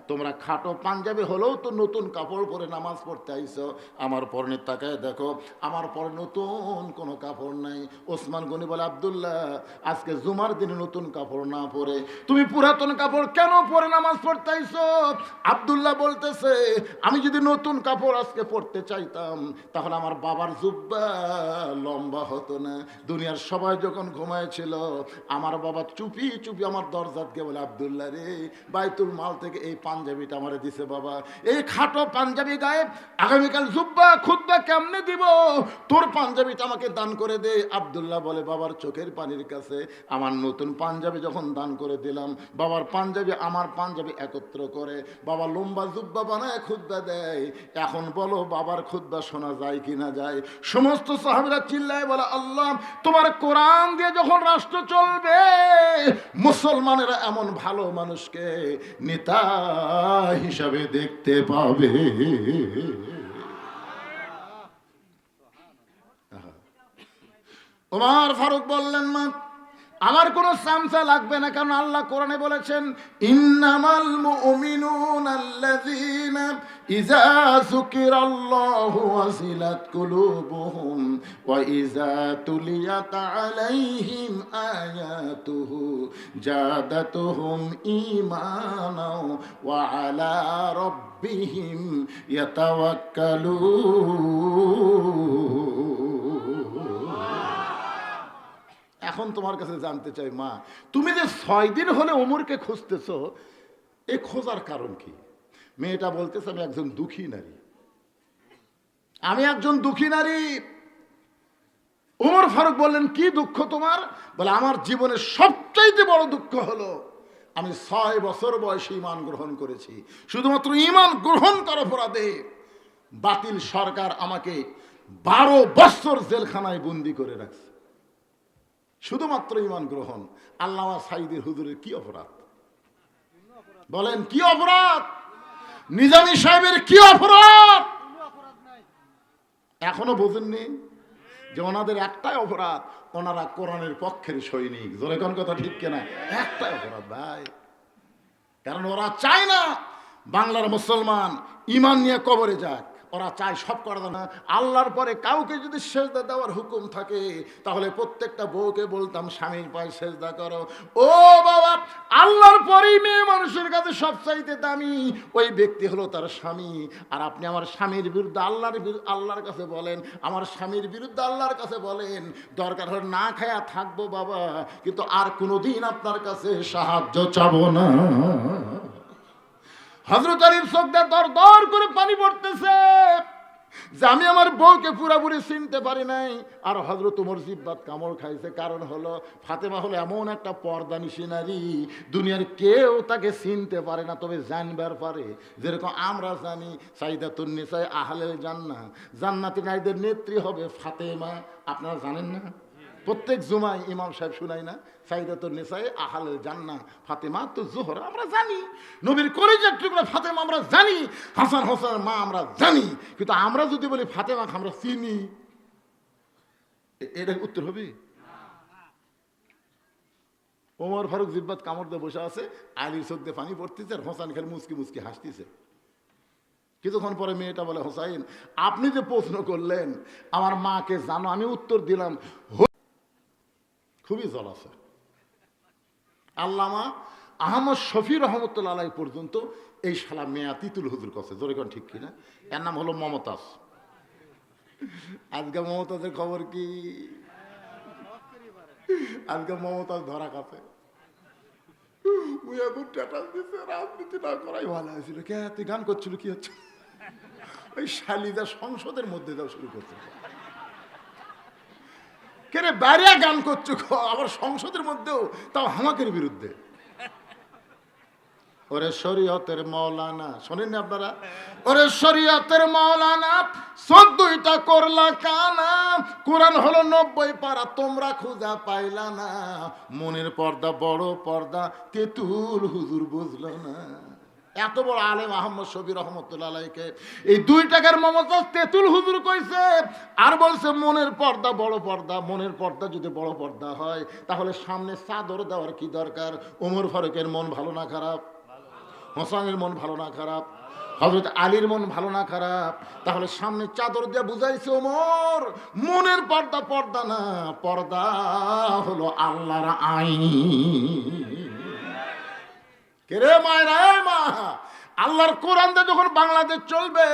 তোমরা খাটো পাঞ্জাবি হলেও তো নতুন কাপড় পরে নামাজ পড়তে আইছো। আমার পরনে তাকায় দেখো, আমার পরে নতুন কোনো কাপড় নাই। ওসমান গনি বলে, আব্দুল্লাহ, আজকে জুমার দিনে নতুন কাপড় না পরে তুমি পুরাতন কাপড় কেন পরে নামাজ পড়তে আইছো? আব্দুল্লাহ বলতেছে, আমি যদি নতুন কাপড় আজকে পরতে চাইতাম তাহলে আমার বাবার জুব্বা লম্বা হতো না। দুনিয়ার সবাই যখন ঘুমাইছিল, আমার বাবা চুপি চুপি আমার দরজাত গিয়ে বলে, আব্দুল্লাহ রে, বাইতুল মাল থেকে এই পাঞ্জাবিটা আমারে দিছে বাবা, এই খাটো পাঞ্জাবি গায়ে আগামীকাল জুব্বা খুতবা কেমনে দিব? তোর পাঞ্জাবিটা আমাকে দান করে দে। আব্দুল্লাহ বলে, বাবার চোখের পানির কাছে আমার নতুন পাঞ্জাবি যখন দান করে দিলাম, বাবার পাঞ্জাবি আমার পাঞ্জাবি একত্র করে বাবা লম্বা জুব্বা বানায় খুতবা দেয়। এখন বলো, বাবার খুতবা শোনা যায় কি না যায়? সমস্ত সাহাবীরা চিল্লায় বলে, আল্লাহ, তোমার কোরআন দিয়ে যখন রাষ্ট্র চলবে, মুসলমানেরা এমন ভালো মানুষকে নেতা হিসাবে দেখতে পাবে। ওমর ফারুক বললেন, মা, আমার কোনো চামচা লাগবে না, কারণ আল্লাহ কোরআনে বলেছেন, ইন্নামাল মুমিনুনা আল্লাযীনা ইযা যুকিরাল্লাহু ওয়াজিলাত কুলুবুহুম ওয়া ইযা তুলিয়াত আলাইহিম আয়াতুহু জাদাতুহুম ঈমানাও ওয়া আলা রাব্বিহিম ইয়াতাওয়াক্কালুন। এখন তোমার কাছে জানতে চাই, মা, তুমি যে 6 দিন হলে ওমরকে খুঁজতেছো, এই খোঁজার কারণ কি? মেয়েটা বলতেছে, আমি একজন দুঃখী নারী, আমি একজন দুঃখী নারী। ওমর ফারুক বললেন, কি দুঃখ তোমার? বলে, আমার জীবনের সবচাইতে বড় দুঃখ হলো আমি 6 বছর বয়সে ঈমান গ্রহণ করেছি। শুধুমাত্র ঈমান গ্রহণ করার অপরাধে বাতিল সরকার আমাকে 12 বছর জেলখানায় বন্দি করে রাখছে, শুধুমাত্র ঈমান গ্রহণ। আল্লামা সাঈদীর হুজুরের কি অপরাধ? বলেন, কি অপরাধ? নিজামী সাহেবের কি অপরাধ? এখনো বোঝেননি যে ওনাদের একটাই অপরাধ, ওনারা কোরআনের পক্ষের সৈনিক। জোরে কোন কথা ঠিক কিনা? একটাই অপরাধ ভাই, কারণ ওরা চায় না বাংলার মুসলমান ঈমান নিয়ে কবরে যাক। ওরা চায় সব করা না। আল্লাহর পরে কাউকে যদি সেজদা দেওয়ার হুকুম থাকে, তাহলে প্রত্যেকটা বউকে বলতাম, স্বামীর পায়ে সেজদা করো। ও বাবা, আল্লাহর পরেই মেয়ে মানুষের কাছে সবচাইতে দামি ওই ব্যক্তি হলো তার স্বামী। আর আপনি আমার স্বামীর বিরুদ্ধে আল্লাহর কাছে বলেন, আমার স্বামীর বিরুদ্ধে আল্লাহর কাছে বলেন, দরকার হলে না খায়া থাকবো বাবা, কিন্তু আর কোনোদিন আপনার কাছে সাহায্য চাবো না। হযরত আলীর চোখ দিয়ে দর দর করে পানি পড়তেছে যে আমি আমার বউকে পুরাপুরি চিনতে পারি নাই। আর হযরত ওমর জিব্বাত কামড় খাইছে, কারণ হলো ফাতেমা হলো এমন একটা পর্দানিশী নারী, দুনিয়ার কেউ তাকে চিনতে পারে না, তবে জানবার পারে। যেরকম আমরা জানি সাইয়্যিদাতুন নিসা আহলেল জান্নাহ, জান্নাতি নারীদের নেত্রী হবে ফাতেমা। আপনারা জানেন না? প্রত্যেক জুমায় ইমাম সাহেব শুনাই না, সাইয়্যিদাতুন নিসা আহলেল জান্নাহ ফাতেমা তো জোহরা। আমরা জানি নবীর কলিজার টুকরা ফাতেমা, আমরা জানি হাসান হোসেনের মা, আমরা জানি। কিন্তু আমরা যদি বলি ফাতেমা আমরা চিনি, এটা উত্তর হবে? ওমর ফারুক জিব্বাত কামড় দিয়ে বসে আছে, আলীর চোখ দিয়ে পানি পড়তেছে, আর হোসেন খালি মুচকি মুচকি হাসতেছে। কিছুক্ষণ পরে মেয়েটা বলে, হোসাইন, আপনি যে প্রশ্ন করলেন আমার মাকে জানো? আমি উত্তর দিলাম, খুবই জল আছে। আল্লামা আহমদ শফি রহমতুল্লাহ আলাইহি পর্যন্ত এই শালা মেয়া তিতুল হুজুর কাছে, জোরে কোন ঠিক কিনা? এর নাম হলো মমতাজ। আজকে মমতাজের খবর কি? আজকে মমতাজ ধরা কাছে রাজনীতি না করাই ভালো হয়েছিল। কে তুই গান করছিল? কি হচ্ছে? ওই শালিদা সংসদের মধ্যে যাও শুরু করছে। কেরে বাইরে গান করছো আবার সংসদের মধ্যেও, তাও হামাকের বিরুদ্ধে। ওরে শরীয়তের মৌলানা, শোনেননি আপনারা? ওরে শরীয়তের মৌলানা 14টা করলা কানা, কোরআন হলো 90 পারা, তোমরা খুঁজা পাইলা না, মনের পর্দা বড় পর্দা তেতুল হুজুর বুঝলো না। এত বড় আলেম আহমদ শফি রহমতুল্লাহ আলাইকে এই 2 টাকার মমতা তেতুল হুজুর কইছে, আর বলছে মনের পর্দা বড় পর্দা। মনের পর্দা যদি বড় পর্দা হয় তাহলে সামনে চাদর দেওয়ার কি দরকার? ওমর ফারুকের মন ভালো না খারাপ? হোসেনের মন ভালো না খারাপ? হযরত আলীর মন ভালো না খারাপ? তাহলে সামনে চাদর দিয়ে বুঝাইছে ওমর মনের পর্দা পর্দা না, পর্দা হলো আল্লাহর আইন। কেরে মায়েরা, মা, আল্লাহর কোরআন দিয়ে যখন বাংলাদেশ চলবে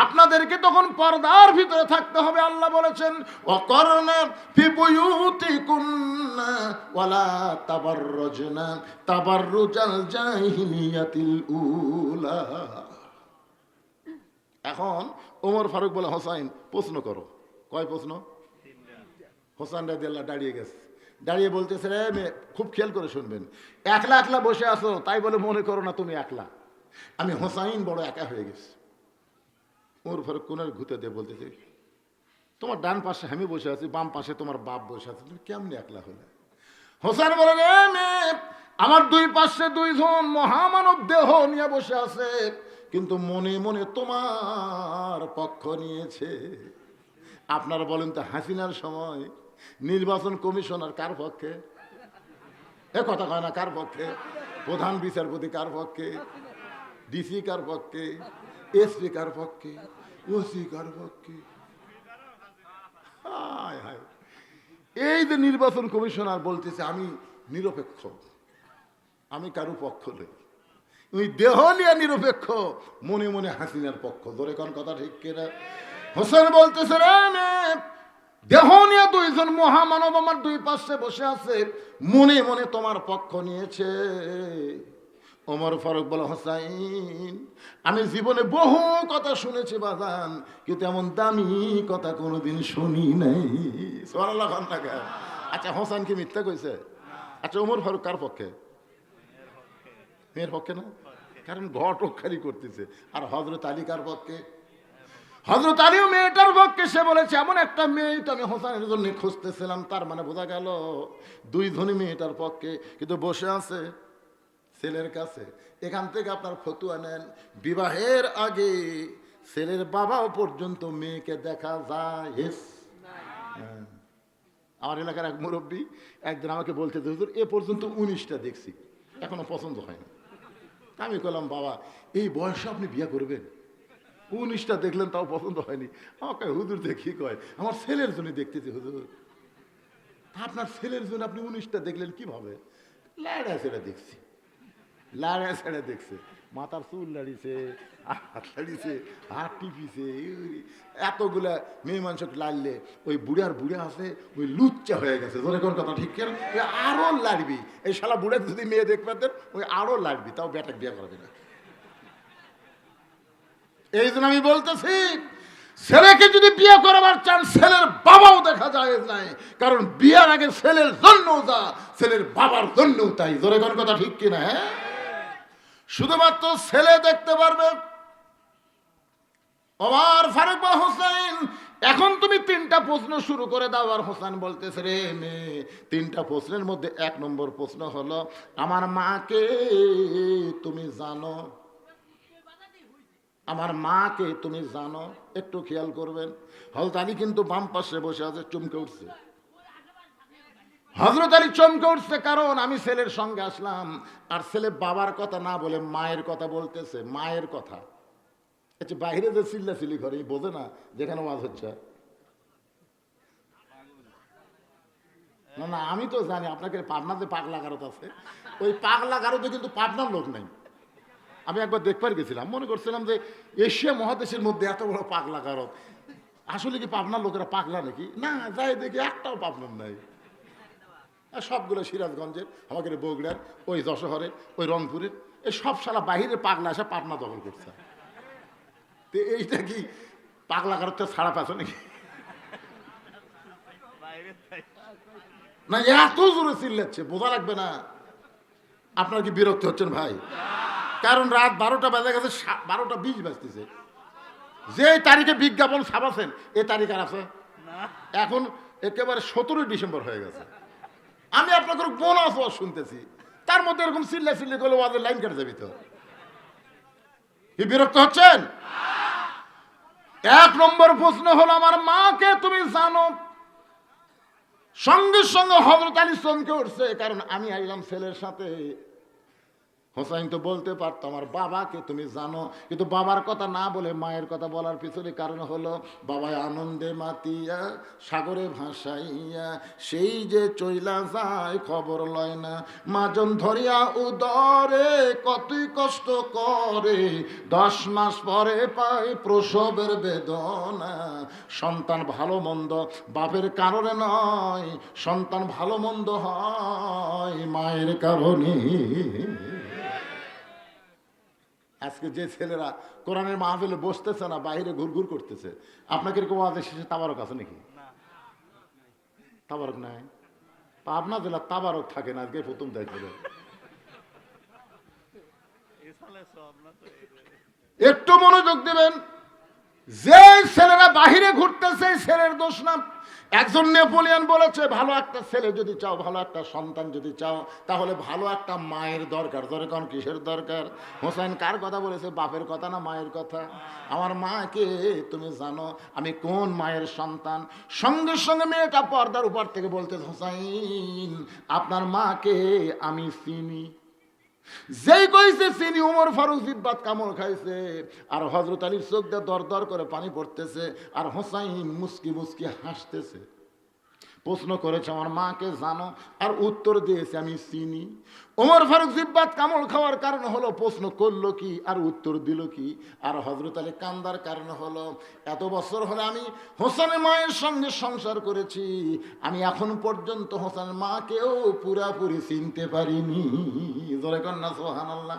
আপনাদেরকে তখন পর্দার ভিতরে থাকতে হবে। আল্লাহ বলেছেন ওয়াকরনা ফি বুয়ুতিকুন্না ওয়ালা তাবাররুজনা তাবাররুজাল জাহিলিয়াতিল উলা। এখন ওমর ফারুক বলে হোসাইন প্রশ্ন করো। কয় প্রশ্ন? হোসেন রাদিয়াল্লাহু দাঁড়িয়ে গেছে, দাঁড়িয়ে বলতেছে রে মেয়ে, খুব খেয়াল করে শুনবেন, একলা একলা বসে আছো তাই বলে মনে করো না তুমি একলা, আমি হোসাইন বড় একা হয়ে গেছি। ওর ফারুক কোনার ঘুতে দিয়ে বলতেছে তোমার ডান পাশে আমি বসে আছি, বাম পাশে তোমার বাপ বসে আছে, তুমি কেমনি একলা হলে? হোসেন বলে রে মেয়ে, আমার 2 পাশে 2 জন মহামানব দেহ নিয়ে বসে আছে, কিন্তু মনে মনে তোমার পক্ষ নিয়েছে। আপনারা বলেন তো হাসিনার সময় নির্বাচন কমিশনার কার পক্ষে? এ কথা কয় না, কার পক্ষে? প্রধান বিচারপতি কার পক্ষে? ডিসি কার পক্ষে? এসপি কার পক্ষে? ওসি কার পক্ষে? হায় হায়, এই যে নির্বাচন কমিশনার বলতেছে আমি নিরপেক্ষ, আমি কারো পক্ষ নেই, ওই দেহলিয়া নিরপেক্ষ, মনে মনে হাসিনার পক্ষ। ধরে কোন কথা ঠিক কিনা? হোসেন বলতেছে রে মেয়ে, দেহ নিয়ে 2 জন মহামানব আমার 2 পাশে বসে আছে, মনে মনে তোমার পক্ষ নিয়েছে। ওমর ফারুক বলে হোসাইন, আমি জীবনে বহু কথা শুনেছি বাজান, কিন্তু এমন দামি কথা কোনোদিন শুনি নাই। সুবহানাল্লাহ খান টাকা। আচ্ছা হোসেন কি মিথ্যা কইছে? আচ্ছা ওমর ফারুক কার পক্ষে? মেয়ের পক্ষে না, কারণ ঘর রক্ষারি করতেছে। আর হযরত আলী কার পক্ষে? হযরত আলীও মেয়েটার পক্ষে। সে বলেছে এমন একটা মেয়ে তো আমি হোসেনের জন্য খুঁজতেছিলাম। তার মানে বোঝা গেল 2 জনই মেয়েটার পক্ষে, কিন্তু বসে আছে ছেলের কাছে। এখান থেকে আপনার ফতুয়া নেন, বিবাহের আগে ছেলের বাবাও পর্যন্ত মেয়েকে দেখা যায়। হ্যাঁ। আমার এলাকার এক মুরব্বী একদিন আমাকে বলতে, হুজুর এ পর্যন্ত 19টা দেখছি, এখনো পছন্দ হয় না। আমি বললাম বাবা এই বয়সে আপনি বিয়ে করবেন? 19টা দেখলেন তাও পছন্দ হয়নি। আমাকে হুজুর দেখি কয় আমার ছেলের জন্য দেখতেছি। হুজুর আপনার ছেলের জন্য আপনি 19টা দেখলেন কিভাবে? লাড়া ছেড়ে দেখছি, লাড়া ছেড়ে দেখছে, মাথার চুল লাড়িছে, হাত লাড়িছে, হাত টিপিছে, এতগুলা মেয়ে মানুষ লাড়লে ওই বুড়ার বুড়া আছে ওই লুচ্চা হয়ে গেছে। ধরে কোন কথা ঠিক কেন? ওই আরো লাড়বি, এই শালা বুড়া যদি মেয়ে দেখবে ওই আরো লাড়বি, তাও বেটাক বিয়ে করবে না। এই জন্য আমি বলতেছি ছেলেকে যদি বিয়ে করাবার চান ছেলের বাবাও দেখা যায় নাই, কারণ বিয়ের আগে ছেলের জন্যও যা, ছেলের বাবার জন্যও তাই। ধরে কোন কথা ঠিক কিনা? হ্যাঁ, শুধুমাত্র ছেলে দেখতে পারবে। ওমর ফারুক বা হোসেন, এখন তুমি 3টা প্রশ্ন শুরু করে দাও। আর হোসেন বলতেছে রে মেয়ে, 3টা প্রশ্নের মধ্যে 1 নম্বর প্রশ্ন হলো আমার মাকে তুমি জানো? আমার মাকে তুমি জানো? একটু খেয়াল করবেন, হযরত আলী কিন্তু বাম পাশে বসে আছে, চমকে উঠছে। হযরত আলী চমকে উঠছে, কারণ আমি ছেলের সঙ্গে আসলাম আর ছেলে বাবার কথা না বলে মায়ের কথা বলতেছে। মায়ের কথা। আচ্ছা বাইরে যে চিল্লাচিল্লি করে বোঝে না যেখানে ওয়াজ হচ্ছে? না না, আমি তো জানি আপনাকে পাবনাতে পাগলা গারদ আছে, ওই পাগলা গারদে কিন্তু পাবনার লোক নাই। আমি একবার দেখবার গেছিলাম, মনে করছিলাম যে এশিয়া মহাদেশের মধ্যে এত বড় পাগলা গারদ, আসলে কি পাবনার লোকেরা পাগলা নাকি? না, যাই দেখি একটাও পাবনার নাই। আর সবগুলো সিরাজগঞ্জের, আমাদের বগুড়ার, ওই যশোহরের, ওই রংপুরের, এই সব শালা বাহিরে পাগলা এসে পাবনা দখল করছে। তো এইটা কি পাগলা গারদটা ছাড়া পাচ্ছ নাকি? না এত জোরে চিল্লাচ্ছে, বোঝা লাগবে না? আপনার কি বিরক্ত হচ্ছেন ভাই? কারণ রাত 12টা বাজে গেছে, 12টা 20 বাজতেছে। যে তারিখে বিজ্ঞাপন ছাপাছেন এ তারিখ আর আছে? এখন একেবারে 17 ডিসেম্বর হয়ে গেছে। আমি আপনাদের বোনাস ওয়াজ শুনতেছি, তার মধ্যে এরকম চিল্লা চিল্লি করলে ওয়াজের লাইন কেটে যাবি তো। কি বিরক্ত হচ্ছেন? 1 নম্বর প্রশ্ন হলো, আমার মাকে তুমি জানো? সঙ্গে সঙ্গে হযরত আলী চমকে উঠছে, কারণ আমি আইলাম ছেলের সাথে। হোসাইন তো বলতে পারতো আমার বাবাকে তুমি জানো, কিন্তু বাবার কথা না বলে মায়ের কথা বলার পিছনে কারণ হলো, বাবায় আনন্দে মাতিয়া সাগরে ভাসাইয়া সেই যে চইলা যায় খবর লয় না, মাজন ধরিয়া উদরে কতই কষ্ট করে, 10 মাস পরে পায় প্রসবের বেদনা। সন্তান ভালো মন্দ বাপের কারণে নয়, সন্তান ভালো মন্দ হয় মায়ের কারণে। আজকে যে ছেলেরা কোরআনের মাহফিলে বসতেছে না, বাইরে ঘুরঘুর করতেছে, আপনাকে এরকম ওয়াজের শেষে তাবারক আছে নাকি? তাবারক নাই। পাবনা জেলা তাবারক থাকে না, আজকে প্রথম দেখবেন। একটু মনোযোগ দেবেন। যে ছেলেরা বাহিরে ঘুরতেছে ছেলের দোষ না। একজন নেপোলিয়ন বলেছে, ভালো একটা ছেলে যদি চাও, ভালো একটা সন্তান যদি চাও, তাহলে ভালো একটা মায়ের দরকার। ধরে কোন কিসের দরকার? হোসেন কার কথা বলেছে? বাপের কথা না মায়ের কথা? আমার মাকে তুমি জানো? আমি কোন মায়ের সন্তান? সঙ্গে সঙ্গে মেয়েটা পর্দার উপর থেকে বলতে, হোসাইন আপনার মাকে আমি চিনি। যেই কইছে চিনি, উমর ফারুক জিব্বাত কামড় খাইছে, আর হযরত আলীর চোখ দিয়ে দর দর করে পানি পড়তেছে, আর হোসাইন মুস্কি মুস্কি হাসতেছে। প্রশ্ন করেছে আমার মাকে জানো? আর উত্তর দিয়েছে আমি চিনি। উমর ফারুক জিব্বাত কামড় খাওয়ার কারণ হলো প্রশ্ন করলো কি আর উত্তর দিল কি। আর হযরত আলী কান্দার কারণ হলো, এত বছর হলে আমি হোসেনের মায়ের সঙ্গে সংসার করেছি, আমি এখন পর্যন্ত হোসেনের মাকেও পুরাপুরি চিনতে পারিনি। জোরে কন্যা সুবহানাল্লাহ।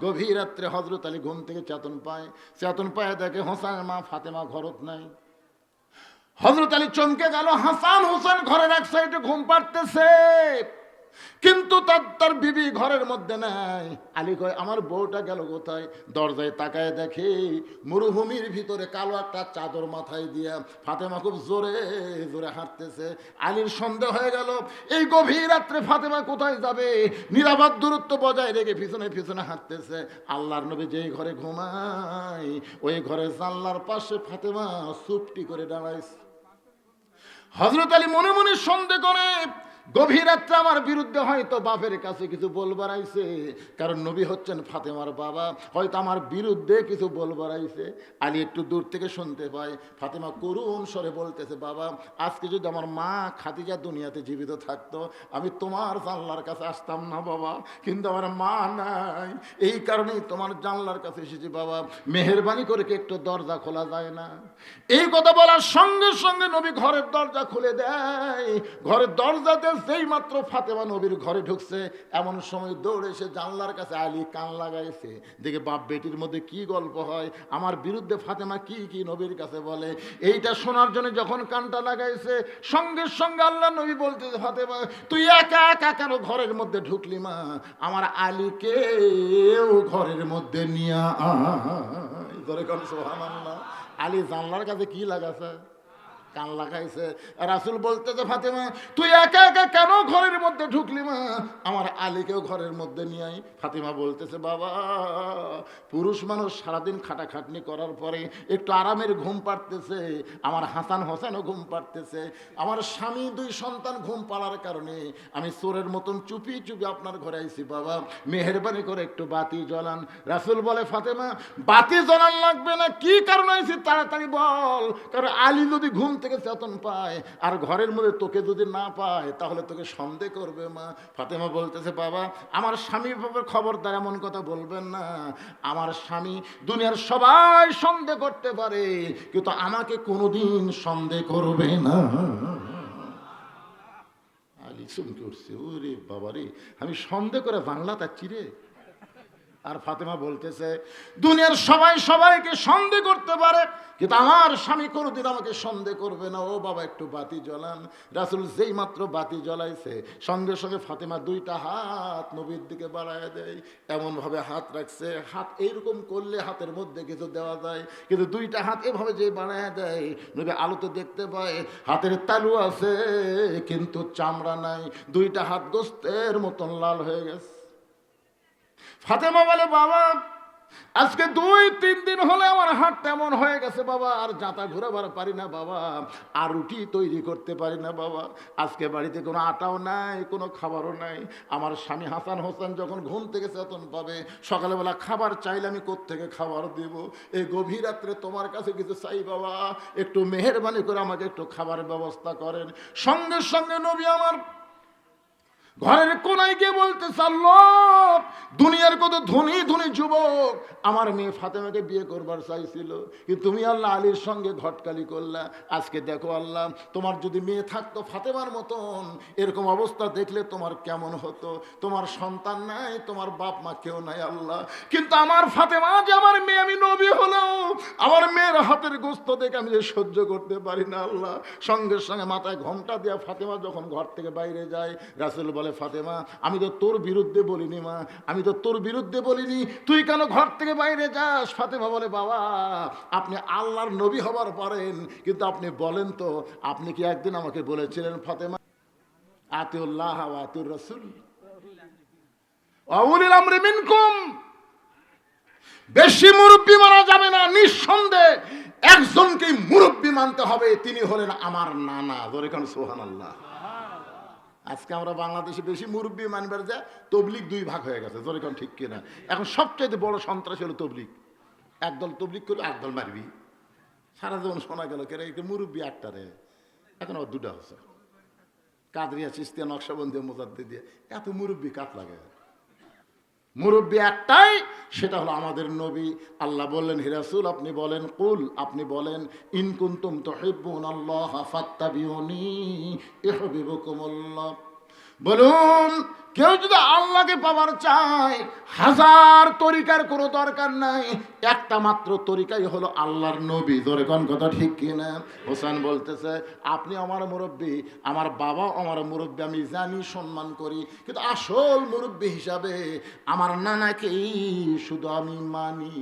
গভীর রাত্রে হযরত আলী ঘুম থেকে চেতন পায় দেখে হোসেনের মা ফাতেমা ঘরত নাই। হযরত আলী চমকে গেল। হাসান হোসেন ঘরের এক সাইডে ঘুম পাড়তেছে, কিন্তু তার বিবি ঘরের মধ্যে নাই। আলী কয় আমার বউটা গেল কোথায়? দরজায় তাকায় দেখে মরুভূমির ভিতরে কালো একটা চাদর মাথায় দিয়া ফাতেমা খুব জোরে জোরে হাঁটতেছে। আলীর সন্দেহ হয়ে গেল, এই গভীর রাত্রে ফাতেমা কোথায় যাবে? নিরাপদ দূরত্ব বজায় রেখে পিছনে পিছনে হাঁটতেছে। আল্লাহর নবী যেই ঘরে ঘুমায় ওই ঘরে জানলার পাশে ফাতেমা চুপটি করে দাঁড়াইছে। হযরত আলী মনে মনে সন্দেহ করে, গভীর রাত্রে আমার বিরুদ্ধে হয়তো বাপের কাছে কিছু বলবার আইছে, কারণ নবী হচ্ছেন ফাতেমার বাবা, হয়তো আমার বিরুদ্ধে কিছু বলবার আইছে। আলী একটু দূর থেকে শুনতে পায় ফাতেমা করুণ স্বরে বলতেছে, বাবা আজকে যদি আমার মা খাদিজা দুনিয়াতে জীবিত থাকতো, আমি তোমার জানলার কাছে আসতাম না বাবা, কিন্তু আমার মা নাই, এই কারণেই তোমার জানলার কাছে এসেছি বাবা, মেহেরবানি করে কি একটু দরজা খোলা যায় না? এই কথা বলার সঙ্গে সঙ্গে নবী ঘরের দরজা খুলে দেয়। ঘরের দরজাতে যেই মাত্র ফাতেমা নবীর ঘরে ঢুকছে, এমন সময় দৌড়ে এসে জানলার কাছে আলী কান লাগাইছে, দেখে বাপ বেটির মধ্যে কি গল্প হয়, আমার বিরুদ্ধে ফাতেমা কি কি নবীর কাছে বলে। এইটা শোনার জন্য যখন কানটা লাগাইছে, সঙ্গে সঙ্গে আল্লাহ নবী বলতেছে, ফাতেমা তুই একা একা কেন ঘরের মধ্যে ঢুকলি মা? আমার আলীকেও ঘরের মধ্যে নিয়ে আয়। ধরে কোন সুবহানাল্লাহ। আলী জানলার কাছে কি লাগাছে? কান লাগাইছে। রাসূল বলতেছে, ফাতেমা তুই একা একা কেন ঘরের মধ্যে ঢুকলি মা? আমার আলীকেও ঘরের মধ্যে নিয়ে আই। ফাতেমা বলতেছে, বাবা পুরুষ মানুষ সারাদিন খাটাখাটনি করার পরে একটু আরামের ঘুম পাড়তেছে, আমার হাসান হোসেনও ঘুম পাড়তেছে, আমার স্বামী 2 সন্তান ঘুম পাড়ার কারণে আমি চোরের মতন চুপি চুপি আপনার ঘরে আইছি, বাবা মেহেরবানি করে একটু বাতি জ্বালান। রাসূল বলে, ফাতেমা বাতি জ্বালান লাগবে না, কি কারণ আইছি তাড়াতাড়ি বল, কারণ আলী যদি ঘুম থেকে চেতন পায় আর ঘরের মধ্যে তোকে যদি না পায় তাহলে তোকে সন্দেহ করবে মা। ফাতেমা বলতেছে, বাবা আমার স্বামীর ব্যাপারে খবরদার এমন কথা বলবেন না, আমার স্বামী দুনিয়ার সবাই সন্দেহ করতে পারে, কিন্তু আমাকে কোনোদিন সন্দেহ করবে না। আলী চমকে উঠছে, ওরে বাবা রে, আমি সন্দেহ করে বাংলা তাচ্ছি রে। আর ফাতেমা বলতেছে, দুনিয়ার সবাই সবাইকে সন্দেহ করতে পারে, কিন্তু আমার স্বামী কোনোদিন আমাকে সন্দেহ করবে না। ও বাবা একটু বাতি জ্বলান। রাসূল যেই মাত্র বাতি জ্বলাইছে, সঙ্গে সঙ্গে ফাতেমা দুইটা হাত নবীর দিকে বাড়ায় দেয়। এমনভাবে হাত রাখছে, হাত এইরকম করলে হাতের মধ্যে কিছু দেওয়া যায়, কিন্তু দুইটা হাত এভাবে যে বাড়ায় দেয়, নবী আলোতে দেখতে পায় হাতের তালু আছে কিন্তু চামড়া নাই, দুইটা হাত গোস্তের মতন লাল হয়ে গেছে। ফাতেমা বলে, বাবা আজকে 2-3 দিন হলে আমার হাত তেমন হয়ে গেছে বাবা, আর জাঁতা ঘোরাবার পারি না বাবা, আর রুটি তৈরি করতে পারি না বাবা, আজকে বাড়িতে কোনো আটাও নাই, কোনো খাবারও নাই। আমার স্বামী হাসান হোসেন যখন ঘুম থেকে চেতন পাবে, সকালবেলা খাবার চাইলে আমি কোত্থেকে খাবার দেব? এই গভীর রাত্রে তোমার কাছে কিছু চাই বাবা, একটু মেহেরবানি করে আমাকে একটু খাবারের ব্যবস্থা করেন। সঙ্গে সঙ্গে নবী আমার ঘরের কোনায় গিয়ে বলতে চাল্লো, দুনিয়ার কত ধনী ধনী যুবক আমার মেয়ে ফাতেমাকে বিয়ে করবার চাইছিল, কিন্তু তুমি আল্লাহ আলীর সঙ্গে ঘটকালি করলা। আজকে দেখো আল্লাহ, তোমার যদি মেয়ে থাকতো ফাতেমার মতন, এরকম অবস্থা দেখলে তোমার কেমন হতো? তোমার সন্তান নাই, তোমার বাপ মা কেউ নাই আল্লাহ, কিন্তু আমার ফাতেমা যে আমার মেয়ে, আমি নবী হলেও আমার মেয়ের হাতের গোস্ত দেখে আমি যে সহ্য করতে পারি না আল্লাহ। সঙ্গে সঙ্গে মাথায় ঘোমটা দেওয়া ফাতেমা যখন ঘর থেকে বাইরে যায়, রাসূল বলে, ফাতেমা আমি তো তোর বিরুদ্ধে বলিনি মা, আমি তো তোর বিরুদ্ধে বলিনি, তুই কেন ঘর থেকে বাইরে যাস? ফাতেমা বলে, বাবা আপনি আল্লাহর নবী হবার পারেন, কিন্তু আপনি বলেন তো, আপনি কি একদিন আমাকে বলেছিলেন ফাতেমা আতিউল্লাহ ওয়া আতিউর রাসূল ওয়া উলিল আমরি মিনকুম? বেশি মুরব্বি মানা যাবে না, নিঃসন্দেহে একজনকে মুরব্বি মানতে হবে, তিনি হলেন আমার নানা। জোরে কান সুবহানাল্লাহ। আজকে আমরা বাংলাদেশে বেশি মুরব্বী মানবার যা তবলিগ 2 ভাগ হয়ে গেছে। জোরে কোন ঠিক কিনা? এখন সবচেয়ে বড় সন্ত্রাস হলো তবলিগ। একদল তবলিগ করবে, একদল মারবি। সারা জীবন শোনা গেল কেন মুরব্বী একটা রে, এখন আবার 2টা হচ্ছে, কাদরিয়া, চিস্তিয়া, নকশবন্দি, মুজাদ্দিদি, এত মুরব্বী কাত লাগে? মুরব্বী একটাই, সেটা হলো আমাদের নবী। আল্লাহ বললেন, হে রাসূল আপনি বলেন, কুল আপনি বলেন, ইন কুনতুম তুহিব্বুনাল্লাহ ফাত্তাবিউনি ইউহিব্বুকুমুল্লাহ। বলুন, কেউ যদি আল্লাহকে পাওয়ার চায়, 1000 তরিকার কোনো দরকার নাই, একটা মাত্র তরিকাই হলো আল্লাহর নবী। জোরে কোন কথা ঠিক কিনা? হোসেন বলতেছে, আপনি আমার মুরব্বী, আমার বাবা আমার মুরব্বী, আমি জানি সম্মান করি, কিন্তু আসল মুরব্বী হিসাবে আমার নানাকেই শুধু আমি মানি।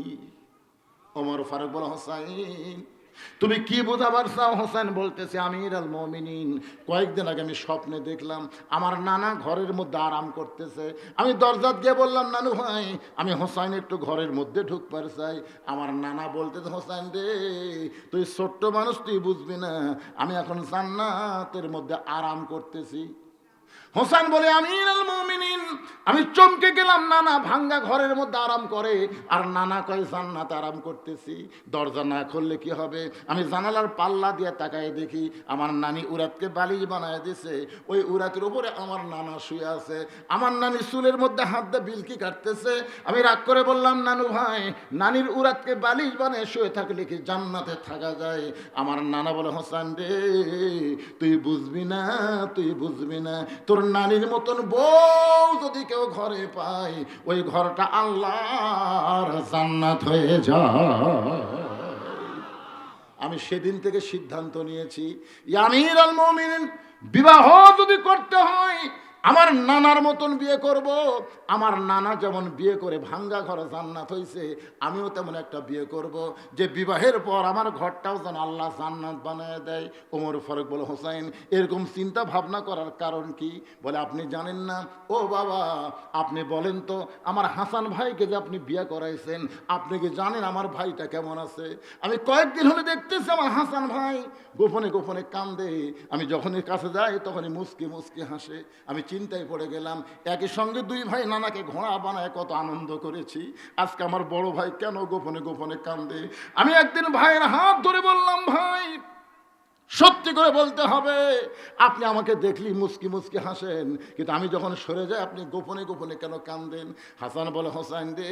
ওমর ফারুক বলে, হোসাইন তুমি কি বোঝাবার চাও? হোসেন বলতেছে, আমির আল মুমিনিন, কয়েকদিন আগে আমি স্বপ্নে দেখলাম আমার নানা ঘরের মধ্যে আরাম করতেছে। আমি দরজাত গিয়ে বললাম, নানু ভাই আমি হোসাইন একটু ঘরের মধ্যে ঢুকবার চাই। আমার নানা বলতেছে, হোসাইন রে তুই ছোট্ট মানুষ, তুই বুঝবি না, আমি এখন জান্নাতের মধ্যে আরাম করতেছি। হোসেন বলে, আমির আল মুমিনিন, আমি চমকে গেলাম, নানা ভাঙ্গা ঘরের মধ্যে আরাম করে, আর নানা কয় জান্নাতে আরাম করতেছি। দরজা না খুললে কি হবে? আমি জানালার পাল্লা দিয়ে তাকায় দেখি আমার নানি উরাতকে বালিশ বানায় দিছে, ওই উরাতের উপরে আমার নানা শুয়ে আছে, আমার নানি চুলের মধ্যে হাত দিয়ে বিলকি কাটতেছে। আমি রাগ করে বললাম, নানু ভাই নানির উরাতকে বালিশ বানায় শুয়ে থাকলে কি জান্নাতে থাকা যায়? আমার নানা বলে, হোসেন রে তুই বুঝবি না, তুই বুঝবি না, তোর নানির মতন বউ যদি কেউ ঘরে পায়, ওই ঘরটা আল্লাহর জান্নাত হয়ে যায়। আমি সেদিন থেকে সিদ্ধান্ত নিয়েছি, আমির আল মুমিনিন, বিবাহ যদি করতে হয় আমার নানার মতন বিয়ে করব। আমার নানা যেমন বিয়ে করে ভাঙ্গা ঘরে জান্নাত হয়েছে, আমিও তেমন একটা বিয়ে করব, যে বিবাহের পর আমার ঘরটাও যেন আল্লাহ জান্নাত বানিয়ে দেয়। ওমর ফারুক বলে, হোসাইন এরকম চিন্তা ভাবনা করার কারণ কি? বলে, আপনি জানেন না? ও বাবা আপনি বলেন তো, আমার হাসান ভাইকে যে আপনি বিয়ে করাইছেন, আপনি কি জানেন আমার ভাইটা কেমন আছে? আমি কয়েকদিন হলে দেখতেছি আমার হাসান ভাই গোপনে গোপনে কান্দে, আমি যখনই কাছে যাই তখনই মুস্কি মুস্কি হাসে। আমি চিন্তায় পড়ে গেলাম, একই সঙ্গে 2 ভাই নানাকে ঘোড়া বানায় কত আনন্দ করেছি, আজকে আমার বড় ভাই কেন গোপনে গোপনে কান্দে? আমি একদিন ভাইয়ের হাত ধরে বললাম, ভাই সত্যি করে বলতে হবে। আপনি আমাকে দেখলি মুস্কি মুস্কি হাসেন, কিন্তু আমি যখন সরে যাই আপনি গোপনে গোপনে কেন কান্দেন? হাসান বলে, হোসাইন রে,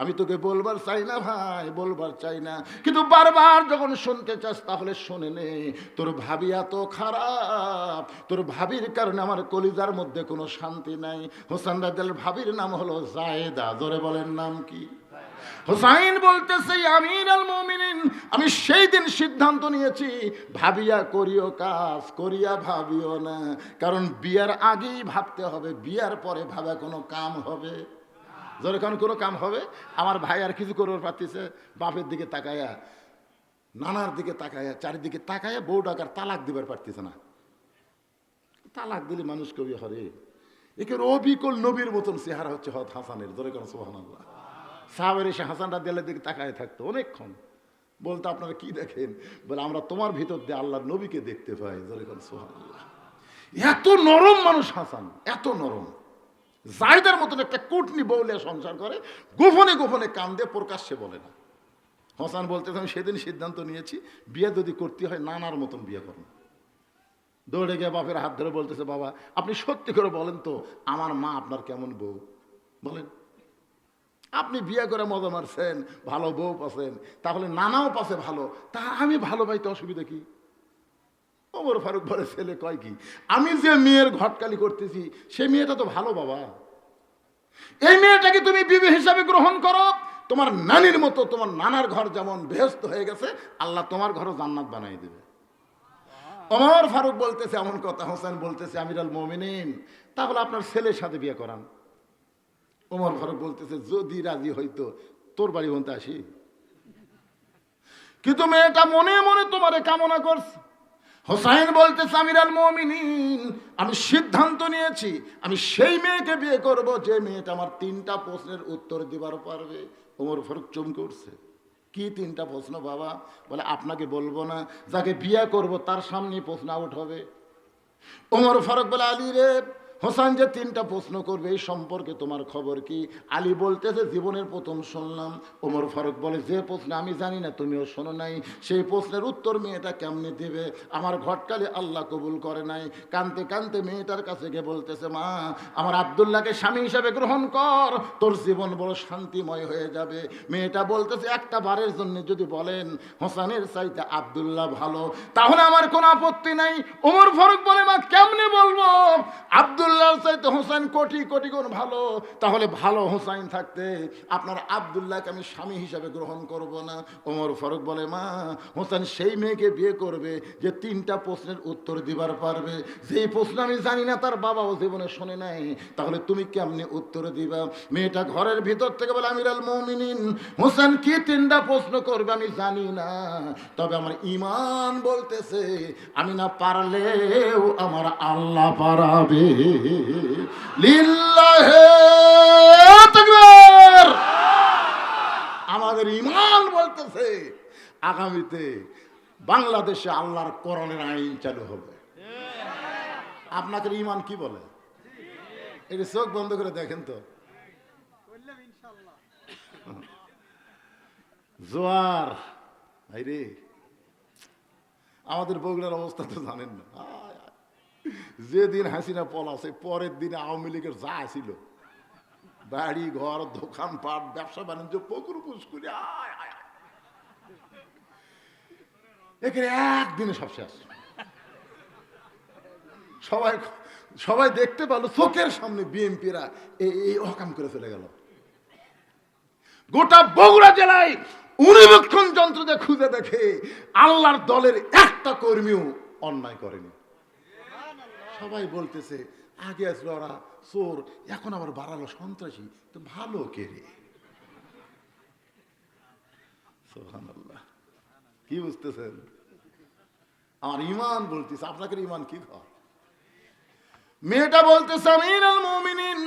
আমি তোকে বলবার চাই না ভাই, বলবার চাই না, কিন্তু বারবার যখন শুনতে চাস তাহলে শুনে নে। তোর ভাবি এত খারাপ, তোর ভাবির কারণে আমার কলিজার মধ্যে কোনো শান্তি নাই। হোসেন রাদিয়াল্লাহু ভাবির নাম হলো জায়েদা। জোরে বলেন নাম কি? হুসাইন বলতেছে, আমিরুল মুমিনিন, আমি সেই দিন সিদ্ধান্ত নিয়েছি, ভাবিয়া করিও কাজ, করিয়া ভাবিও না। কারণ বিয়ার আগেই ভাবতে হবে, বিয়ার পরে ভাবা কোনো কাম হবে? যখন কোনো কাম হবে, আমার ভাই আর কিছু করবার পারতেছে, বাপের দিকে তাকায়া, নানার দিকে তাকায়া, চারিদিকে তাকায়া বউ ডাকার তালাক দিবার পারতেছে না। তালাক দিলে মানুষ কবি হরে, একে অবিকল নবীর মতন চেহারা হচ্ছে হত হাসানের। জোরে কোন সুবহানাল্লাহ। সাহাবের এসে হাসান রাদিয়াল্লাহু দিকে তাকায় থাকতো অনেকক্ষণ, বলতো আপনারা কি দেখেন? বলে আমরা তোমার ভিতর দিয়ে আল্লাহর নবীকে দেখতে পাই। জোরে কোন সুবহানাল্লাহ। এত নরম মানুষ হাসান, এত নরম। জায়দার মতন একটা কুটনি বউলে সংসার করে, গোপনে গোপনে কান্দে, প্রকাশ্যে বলে না। হাসান বলতে, আমি সেদিন সিদ্ধান্ত নিয়েছি, বিয়ে যদি করতে হয় নানার মতন বিয়ে করুন। দৌড়ে গিয়ে বাপের হাত ধরে বলতেছে, বাবা আপনি সত্যি করে বলেন তো, আমার মা আপনার কেমন বউ? বলেন, আপনি বিয়ে করে মজা মারছেন, ভালো বউ পাচ্ছেন, তাহলে নানাও পাশে ভালো, তা আমি ভালো পাইতে অসুবিধা কি? ওমর ফারুক বলে, ছেলে কয় কি, আমি যে মেয়ের ঘটকালি করতেছি সেই মেয়েটা তো ভালো বাবা। এই মেয়েটাকে তুমি বিবি হিসাবে গ্রহণ করো, তোমার নানির মতো, তোমার নানার ঘর যেমন বেহেশত হয়ে গেছে, আল্লাহ তোমার ঘরও জান্নাত বানাই দেবে। ওমর ফারুক বলতেছে এমন কথা। হোসেন বলতেছে, আমিরুল মুমিনিন, তাহলে আপনার ছেলের সাথে বিয়ে করান। ওমর ফারুক বলতেছে, যদি রাজি হইতো তোর বাড়ি বলতে আসি, কিন্তু মেয়েটা মনে মনে তোমারে কামনা করছে। হোসাইন বলতেছে, আমিরুল মুমিনিন, আমি সিদ্ধান্ত নিয়েছি, আমি সেই মেয়েকে বিয়ে করব যে মেয়েটা আমার 3টা প্রশ্নের উত্তর দিবার পারবে। ওমর ফারুক চমকে উঠছে। কি 3টা প্রশ্ন বাবা? বলে, আপনাকে বলবো না, যাকে বিয়ে করব তার সামনে প্রশ্ন আউট হবে। ওমর ফারুক বলে, আলী রে, হোসেন যে 3টা প্রশ্ন করবে এই সম্পর্কে তোমার খবর কি? আলী বলতেছে, জীবনের প্রথম শুনলাম। ওমর ফারুক বলে, যে প্রশ্ন আমি জানি না তুমিও শোনো নাই, সেই প্রশ্নের উত্তর মেয়েটা কেমনে দেবে? আমার ঘটকালে আল্লাহ কবুল করে নাই। কানতে কানতে মেয়েটার কাছে গিয়ে বলতেছে, মা আমার আব্দুল্লাহকে স্বামী হিসাবে গ্রহণ কর, তোর জীবন বড় শান্তিময় হয়ে যাবে। মেয়েটা বলতেছে, একটা বারের জন্য যদি বলেন হোসেনের চাইতে আব্দুল্লাহ ভালো, তাহলে আমার কোনো আপত্তি নাই। ওমর ফারুক বলে, মা কেমনে বলবো? আব্দুল্লাহর চাইতে হোসেন কোটি কোটি গুণ ভালো, তাহলে ভালো হোসেন থাকতে আপনার আব্দুল্লাহকে আমি স্বামী হিসাবে গ্রহণ করব না। ওমর ফারুক বলে, মা হোসেন সেই মেয়েকে বিয়ে করবে যে 3টা প্রশ্নের উত্তর দিবার পারবে, যেই প্রশ্ন আমি জানি না তার বাবাও জীবনে শোনে নাই, তাহলে তুমি কেমনে উত্তর দিবা? মেয়েটা ঘরের ভিতর থেকে বলে, আমিরুল মুমিনিন, হোসেন কি 3টা প্রশ্ন করবে আমি জানি না, তবে আমার ঈমান বলতেছে আমি না পারলেও আমার আল্লাহ পারাবে। লিল্লাহে তাকবীর। আমাদের ঈমান বলতেছে আগামীতে বাংলাদেশে আল্লাহর কোরআনের আইন চালু হবে। আপনাদের ঈমান কি বলে? এটা চোখ বন্ধ করে দেখেন তো। জোয়ার ভাইরে, আমাদের বগুড়ার অবস্থা তো জানেন না। যেদিন হাসিনা পলাছে পরের দিনে আওয়ামী লীগের যা ছিল, বাড়ি ঘর দোকানপাট ব্যবসা বাণিজ্য পুকুর পুষ্কুরি, এখানে একদিনে সব শেষ। সবাই সবাই দেখতে পেল চোখের সামনে বিএনপিরা এই অকাম করে চলে গেল। গোটা বগুড়া জেলায় অনুবীক্ষণ যন্ত্র দিয়ে খুঁজে দেখে আল্লাহর দলের একটা কর্মীও অন্যায় করেনি। সবাই বলতেছে, আগে আসলো ওরা চোর, এখন আবার বাড়ালো সন্ত্রাসী, তো ভালো কে রে? সুবহানাল্লাহ। কি বুঝতেছেন? আমার ঈমান বলতেছে, আপনাদের ঈমান কি হয়? মেয়েটা বলতেছে, আমিরুল মুমিনিন,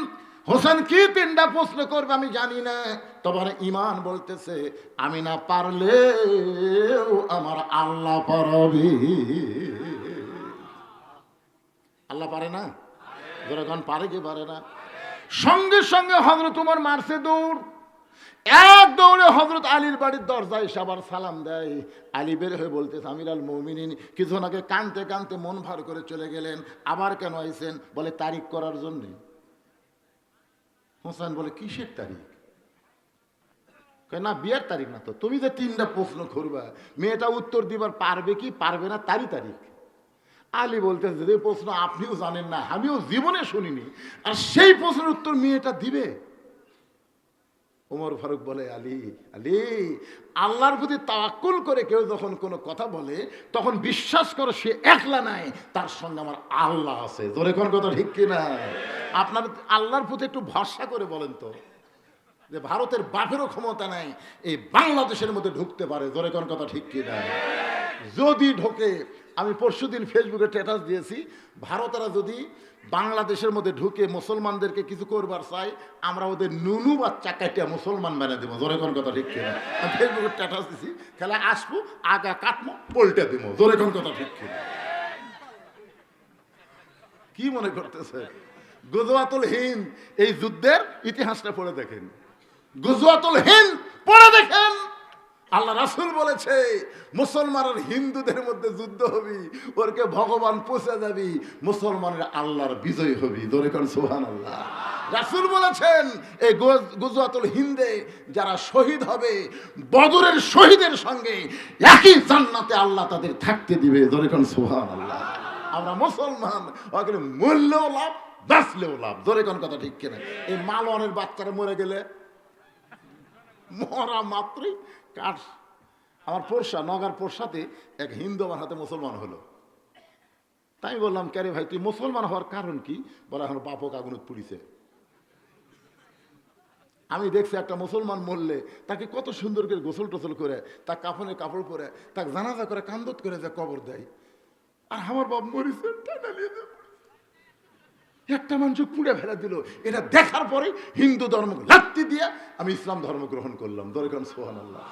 হোসেন কি 3টা প্রশ্ন করবে আমি জানি না, তোমার ঈমান বলতেছে আমি না পারলেও আমার আল্লাহ পারবে। আল্লাহ পারে না? যখন পারে কি পারে না? সঙ্গে সঙ্গে হযরত ওমর মারছে দৌড়। এক দৌড়ে হযরত হযরত আলীর বাড়ির দরজায় এসে আবার সালাম দেয়। আলী বের হয়ে বলতেছে, আমিরুল মুমিনিন, কিছুক্ষণ আগে কাঁদতে কাঁদতে মন ভার করে চলে গেলেন, আবার কেন আইছেন? বলে তারিখ করার জন্যে। হোসেন বলে কিসের তারিখ? না বিয়ের তারিখ না তো, তুমি যে 3টা প্রশ্ন করবা, মেয়েটা উত্তর দিবার পারবে কি পারবে না তারই তারিখ। আলী বলতেছে, যে প্রশ্ন আপনিও জানেন না, আমিও জীবনে শুনিনি, আর সেই প্রশ্নের উত্তর মেয়েটা দিবে? ওমর ফারুক বলে, আলী আলী, আল্লাহর প্রতি তাওয়াক্কুল করে কেউ যখন কোনো কথা বলে তখন বিশ্বাস করো সে একলা নাই, তার সঙ্গে আমার আল্লাহ আছে। জোরে কোন কথা ঠিক কিনা? আপনার আল্লাহর প্রতি একটু ভরসা করে বলেন তো, যে ভারতের বাপেরও ক্ষমতা নাই এই বাংলাদেশের মধ্যে ঢুকতে পারে। জোরে কোন কথা ঠিক কিনা? যদি ঢোকে, আমি পরশুদিন ফেসবুকে স্ট্যাটাস দিয়েছি, ভারতেরা যদি বাংলাদেশের মধ্যে ঢুকে মুসলমানদেরকে কিছু করবার চাই, আমরা ওদের নুনু বাচ্চা কাটিয়া মুসলমান বানিয়ে দেবো। জোরে কোন কথা ঠিক কিনা? আমি ফেসবুকে স্ট্যাটাস দিছি, খেলা আসবো, আগা কাটবো, পল্টে দেবো। জোরে কোন কথা ঠিক কিনা? কি মনে করতেছে? গজওয়াতুল হিন্দ, এই যুদ্ধের ইতিহাসটা পড়ে দেখেন। গজওয়াতুল হিন্দ পড়ে দেখেন, আল্লাহ রাসূল বলেছে মুসলমান আর হিন্দুদের মধ্যে যুদ্ধ হবি, ওরকে ভগবান পৌঁছে যাবি, মুসলমানের আল্লাহর বিজয় হবি। দরে কোন সুবহানাল্লাহ। রাসূল বলেছেন এই গজওয়াতুল হিন্দে যারা শহীদ হবে, বদরের শহীদের সঙ্গে একই জান্নাতে আল্লাহ তাদের থাকতে দিবে। দরে কোন সুবহানাল্লাহ। আমরা মুসলমান, ওখানে মরলেও লাভ, বাঁচলেও লাভ। দরে কোন কথা ঠিক কিনা? এই মালওয়ানের বাচ্চারা মরে গেলে মরা মাত্রই কাঠ। আমার পোরশা, নগার পোরশাতে এক হিন্দু আমার হাতে মুসলমান হলো। তাই বললাম, ক্যারে ভাই তুই মুসলমান হওয়ার কারণ কি? বলে এখন বাপক আগুনত পুড়িছে। আমি দেখছি একটা মুসলমান মরলে তাকে কত সুন্দর করে গোসল টোসল করে, তার কাফনের কাপড় পরে, তাকে জানাজা করে কান্দত করে যে কবর দেয়। আর আমার বাপ মরিছে, একটা মানুষ পুড়ে ফেলে দিল। এটা দেখার পরে হিন্দু ধর্ম লাত্তি দিয়ে আমি ইসলাম ধর্ম গ্রহণ করলাম। দরকার সুবহানাল্লাহ।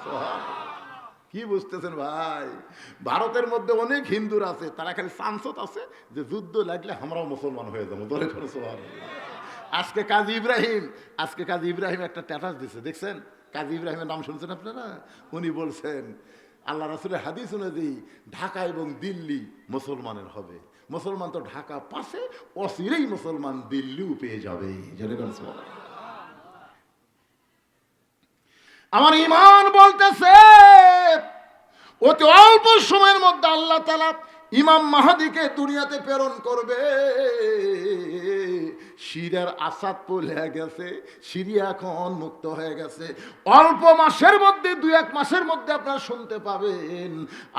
কি বুঝতেছেন ভাই? ভারতের মধ্যে অনেক হিন্দুরা আছে, তারা খালি চান্সত আছে যে যুদ্ধ লাগলে আমরাও মুসলমান হয়ে যাবো। দরকার সুবহানাল্লাহ। আজকে কাজী ইব্রাহিম একটা স্ট্যাটাস দিছে, দেখছেন? কাজী ইব্রাহিমের নাম শুনছেন আপনারা? উনি বলছেন আল্লাহ রাসূলের হাদিস অনুযায়ী ঢাকা এবং দিল্লি মুসলমানের হবে। মুসলমান তো ঢাকা পাশে, অচিরেই মুসলমান দিল্লিও পেয়ে যাবে। আমার ঈমান বলতেছে অতি অল্প সময়ের মধ্যে আল্লাহ তাআলা ইমাম মাহদীকে দুনিয়াতে প্রেরণ করবে। সিরিয়ার আসাদ পড়ে গেছে, সিরিয়া এখন মুক্ত হয়ে গেছে। অল্প মাসের মধ্যে, 2-1 মাসের মধ্যে আপনারা শুনতে পাবেন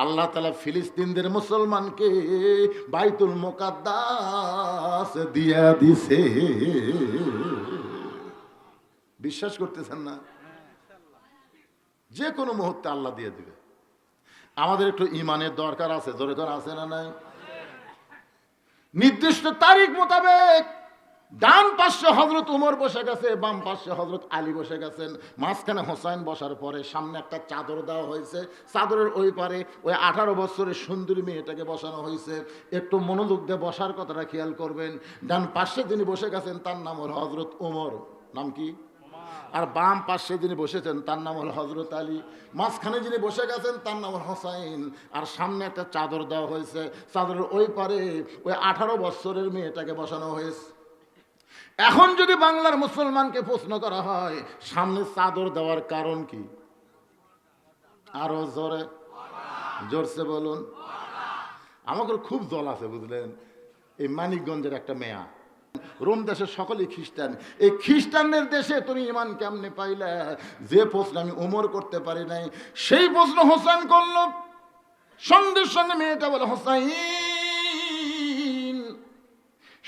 আল্লাহ তাআলা ফিলিস্তিনদের মুসলমানকে বাইতুল মুকাদ্দাস দিয়া দিছে। বিশ্বাস করতেছেন না? যে কোনো মুহূর্তে আল্লাহ দিয়ে দিবে। আমাদের একটু ইমানের দরকার আছে। দরকার আছে না নাই? নির্দিষ্ট তারিখ মোতাবেক ডান পাশে হযরত ওমর বসে গেছে, বাম পাশে হযরত আলী বসে গেছেন, মাঝখানে হোসাইন বসার পরে সামনে একটা চাদর দেওয়া হয়েছে, চাদরের ওই পারে ওই 18 বছরের সুন্দরী মেয়েটাকে বসানো হয়েছে। একটু মনোযোগ দিয়ে বসার কথাটা খেয়াল করবেন। ডান পাশে যিনি বসে গেছেন তার নাম হল হযরত ওমর, নাম কি? আর বাম পাশে যিনি বসেছেন তার নাম হল হযরত আলী, মাঝখানে যিনি বসে গেছেন তার নাম হল হোসাইন, আর সামনে একটা চাদর দেওয়া হয়েছে, চাদরের ওই পারে ওই 18 বছরের মেয়েটাকে বসানো হয়েছে। এখন যদি বাংলার মুসলমানকে প্রশ্ন করা হয় সামনে চাদর দেওয়ার কারণ কি, আরো জোরসে বলুন। আমাকে খুব জল আছে বুঝলেন। এই মানিকগঞ্জের একটা মেয়া, রোম দেশের সকলেই খ্রিস্টান, এই খ্রিস্টানদের দেশে তুমি ইমান কেমনে পাইলে? যে প্রশ্ন আমি ওমর করতে পারি নাই সেই প্রশ্ন হোসেন করলো। সঙ্গে সঙ্গে মেয়েটা বলে, হোসাইন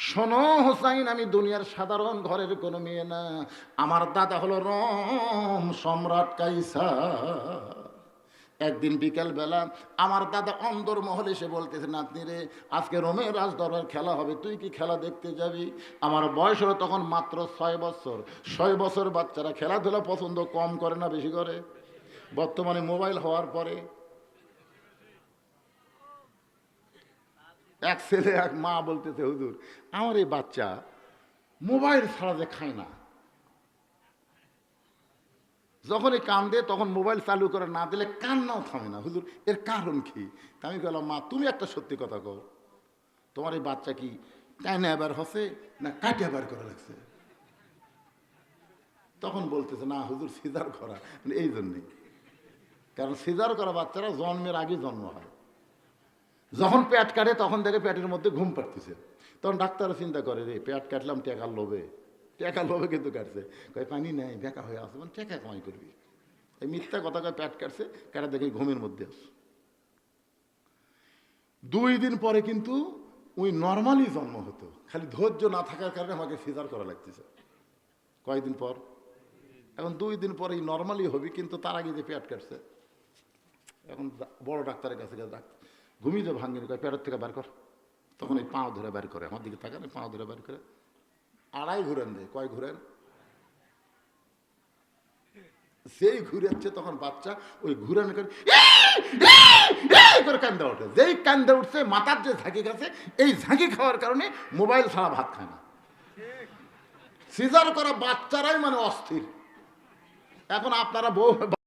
শোনো হোসাইন, আমি দুনিয়ার সাধারণ ঘরের কোনো মেয়ে না, আমার দাদা হলো রোম সম্রাট কাইসার। একদিন বিকেল বেলা আমার দাদা অন্দর মহলে এসে বলতেছে, নাতনি রে আজকে রোমের রাজদরবার খেলা হবে, তুই কি খেলা দেখতে যাবি? আমার বয়স হলো তখন মাত্র 6 বছর। 6 বছর বাচ্চারা খেলাধুলা পছন্দ কম করে না বেশি করে? বর্তমানে মোবাইল হওয়ার পরে এক ছেলে এক মা বলতেছে, হুজুর আমার এই বাচ্চা মোবাইল ছাড়া যে খায় না। যখনই কান্দে তখন মোবাইল চালু করে না দিলে কান্নাও থামে না। হুজুর এর কারণ কি? আমি বললাম, মা তুমি একটা সত্যি কথা কও, তোমার এই বাচ্চা কি কাইনা এবার হচ্ছে না কাটে এবার করা লাগছে? তখন বলতেছে, না হুজুর সিজার করা। এই জন্যে, কারণ সিজার করা বাচ্চারা জন্মের আগে জন্ম হয়, যখন পেট কাটে তখন দেখে পেটের মধ্যে ঘুম পাড়তেছে, তখন ডাক্তাররা চিন্তা করে, রে পেট কাটলাম টেকার লোভে, টেকার লোভে কিন্তু কাটছে, কয় পানি নেই বেকা হয়ে আসবে, মানে টেকা কামাই করবি। এই মিথ্যা কথা কয় পেট কাটছে, কাটা দেখে ঘুমের মধ্যে আসে। 2 দিন পরে কিন্তু ওই নর্মালি জন্ম হতো, খালি ধৈর্য না থাকার কারণে আমাকে সিজার করা লাগতেছে। কয়েকদিন পর, এখন 2 দিন পরে নর্মালি হবি, কিন্তু তার আগে যে পেট কাটছে। এখন বড় ডাক্তারের কাছে গেছে, ডাক্তার ঘুমিয়ে ভাঙ্গিনি, কয় পেটের থেকে বার কর। তখন এই পাও ধরে বের করে, আমার দিকে তাকান, পাও ধরে বের করে 2.5 ঘুরেন দেয়। কয় ঘুরেন? যেই ঘুরেছে তখন বাচ্চা ওই ঘুরান করে কান্দা ওঠে। যেই কান্দা উঠছে, মাথার যে ঝাঁকি গেছে, এই ঝাঁকি খাওয়ার কারণে মোবাইল ছাড়া ভাত খায় না। সিজার করা বাচ্চারাই মানে অস্থির। এখন আপনারা বউ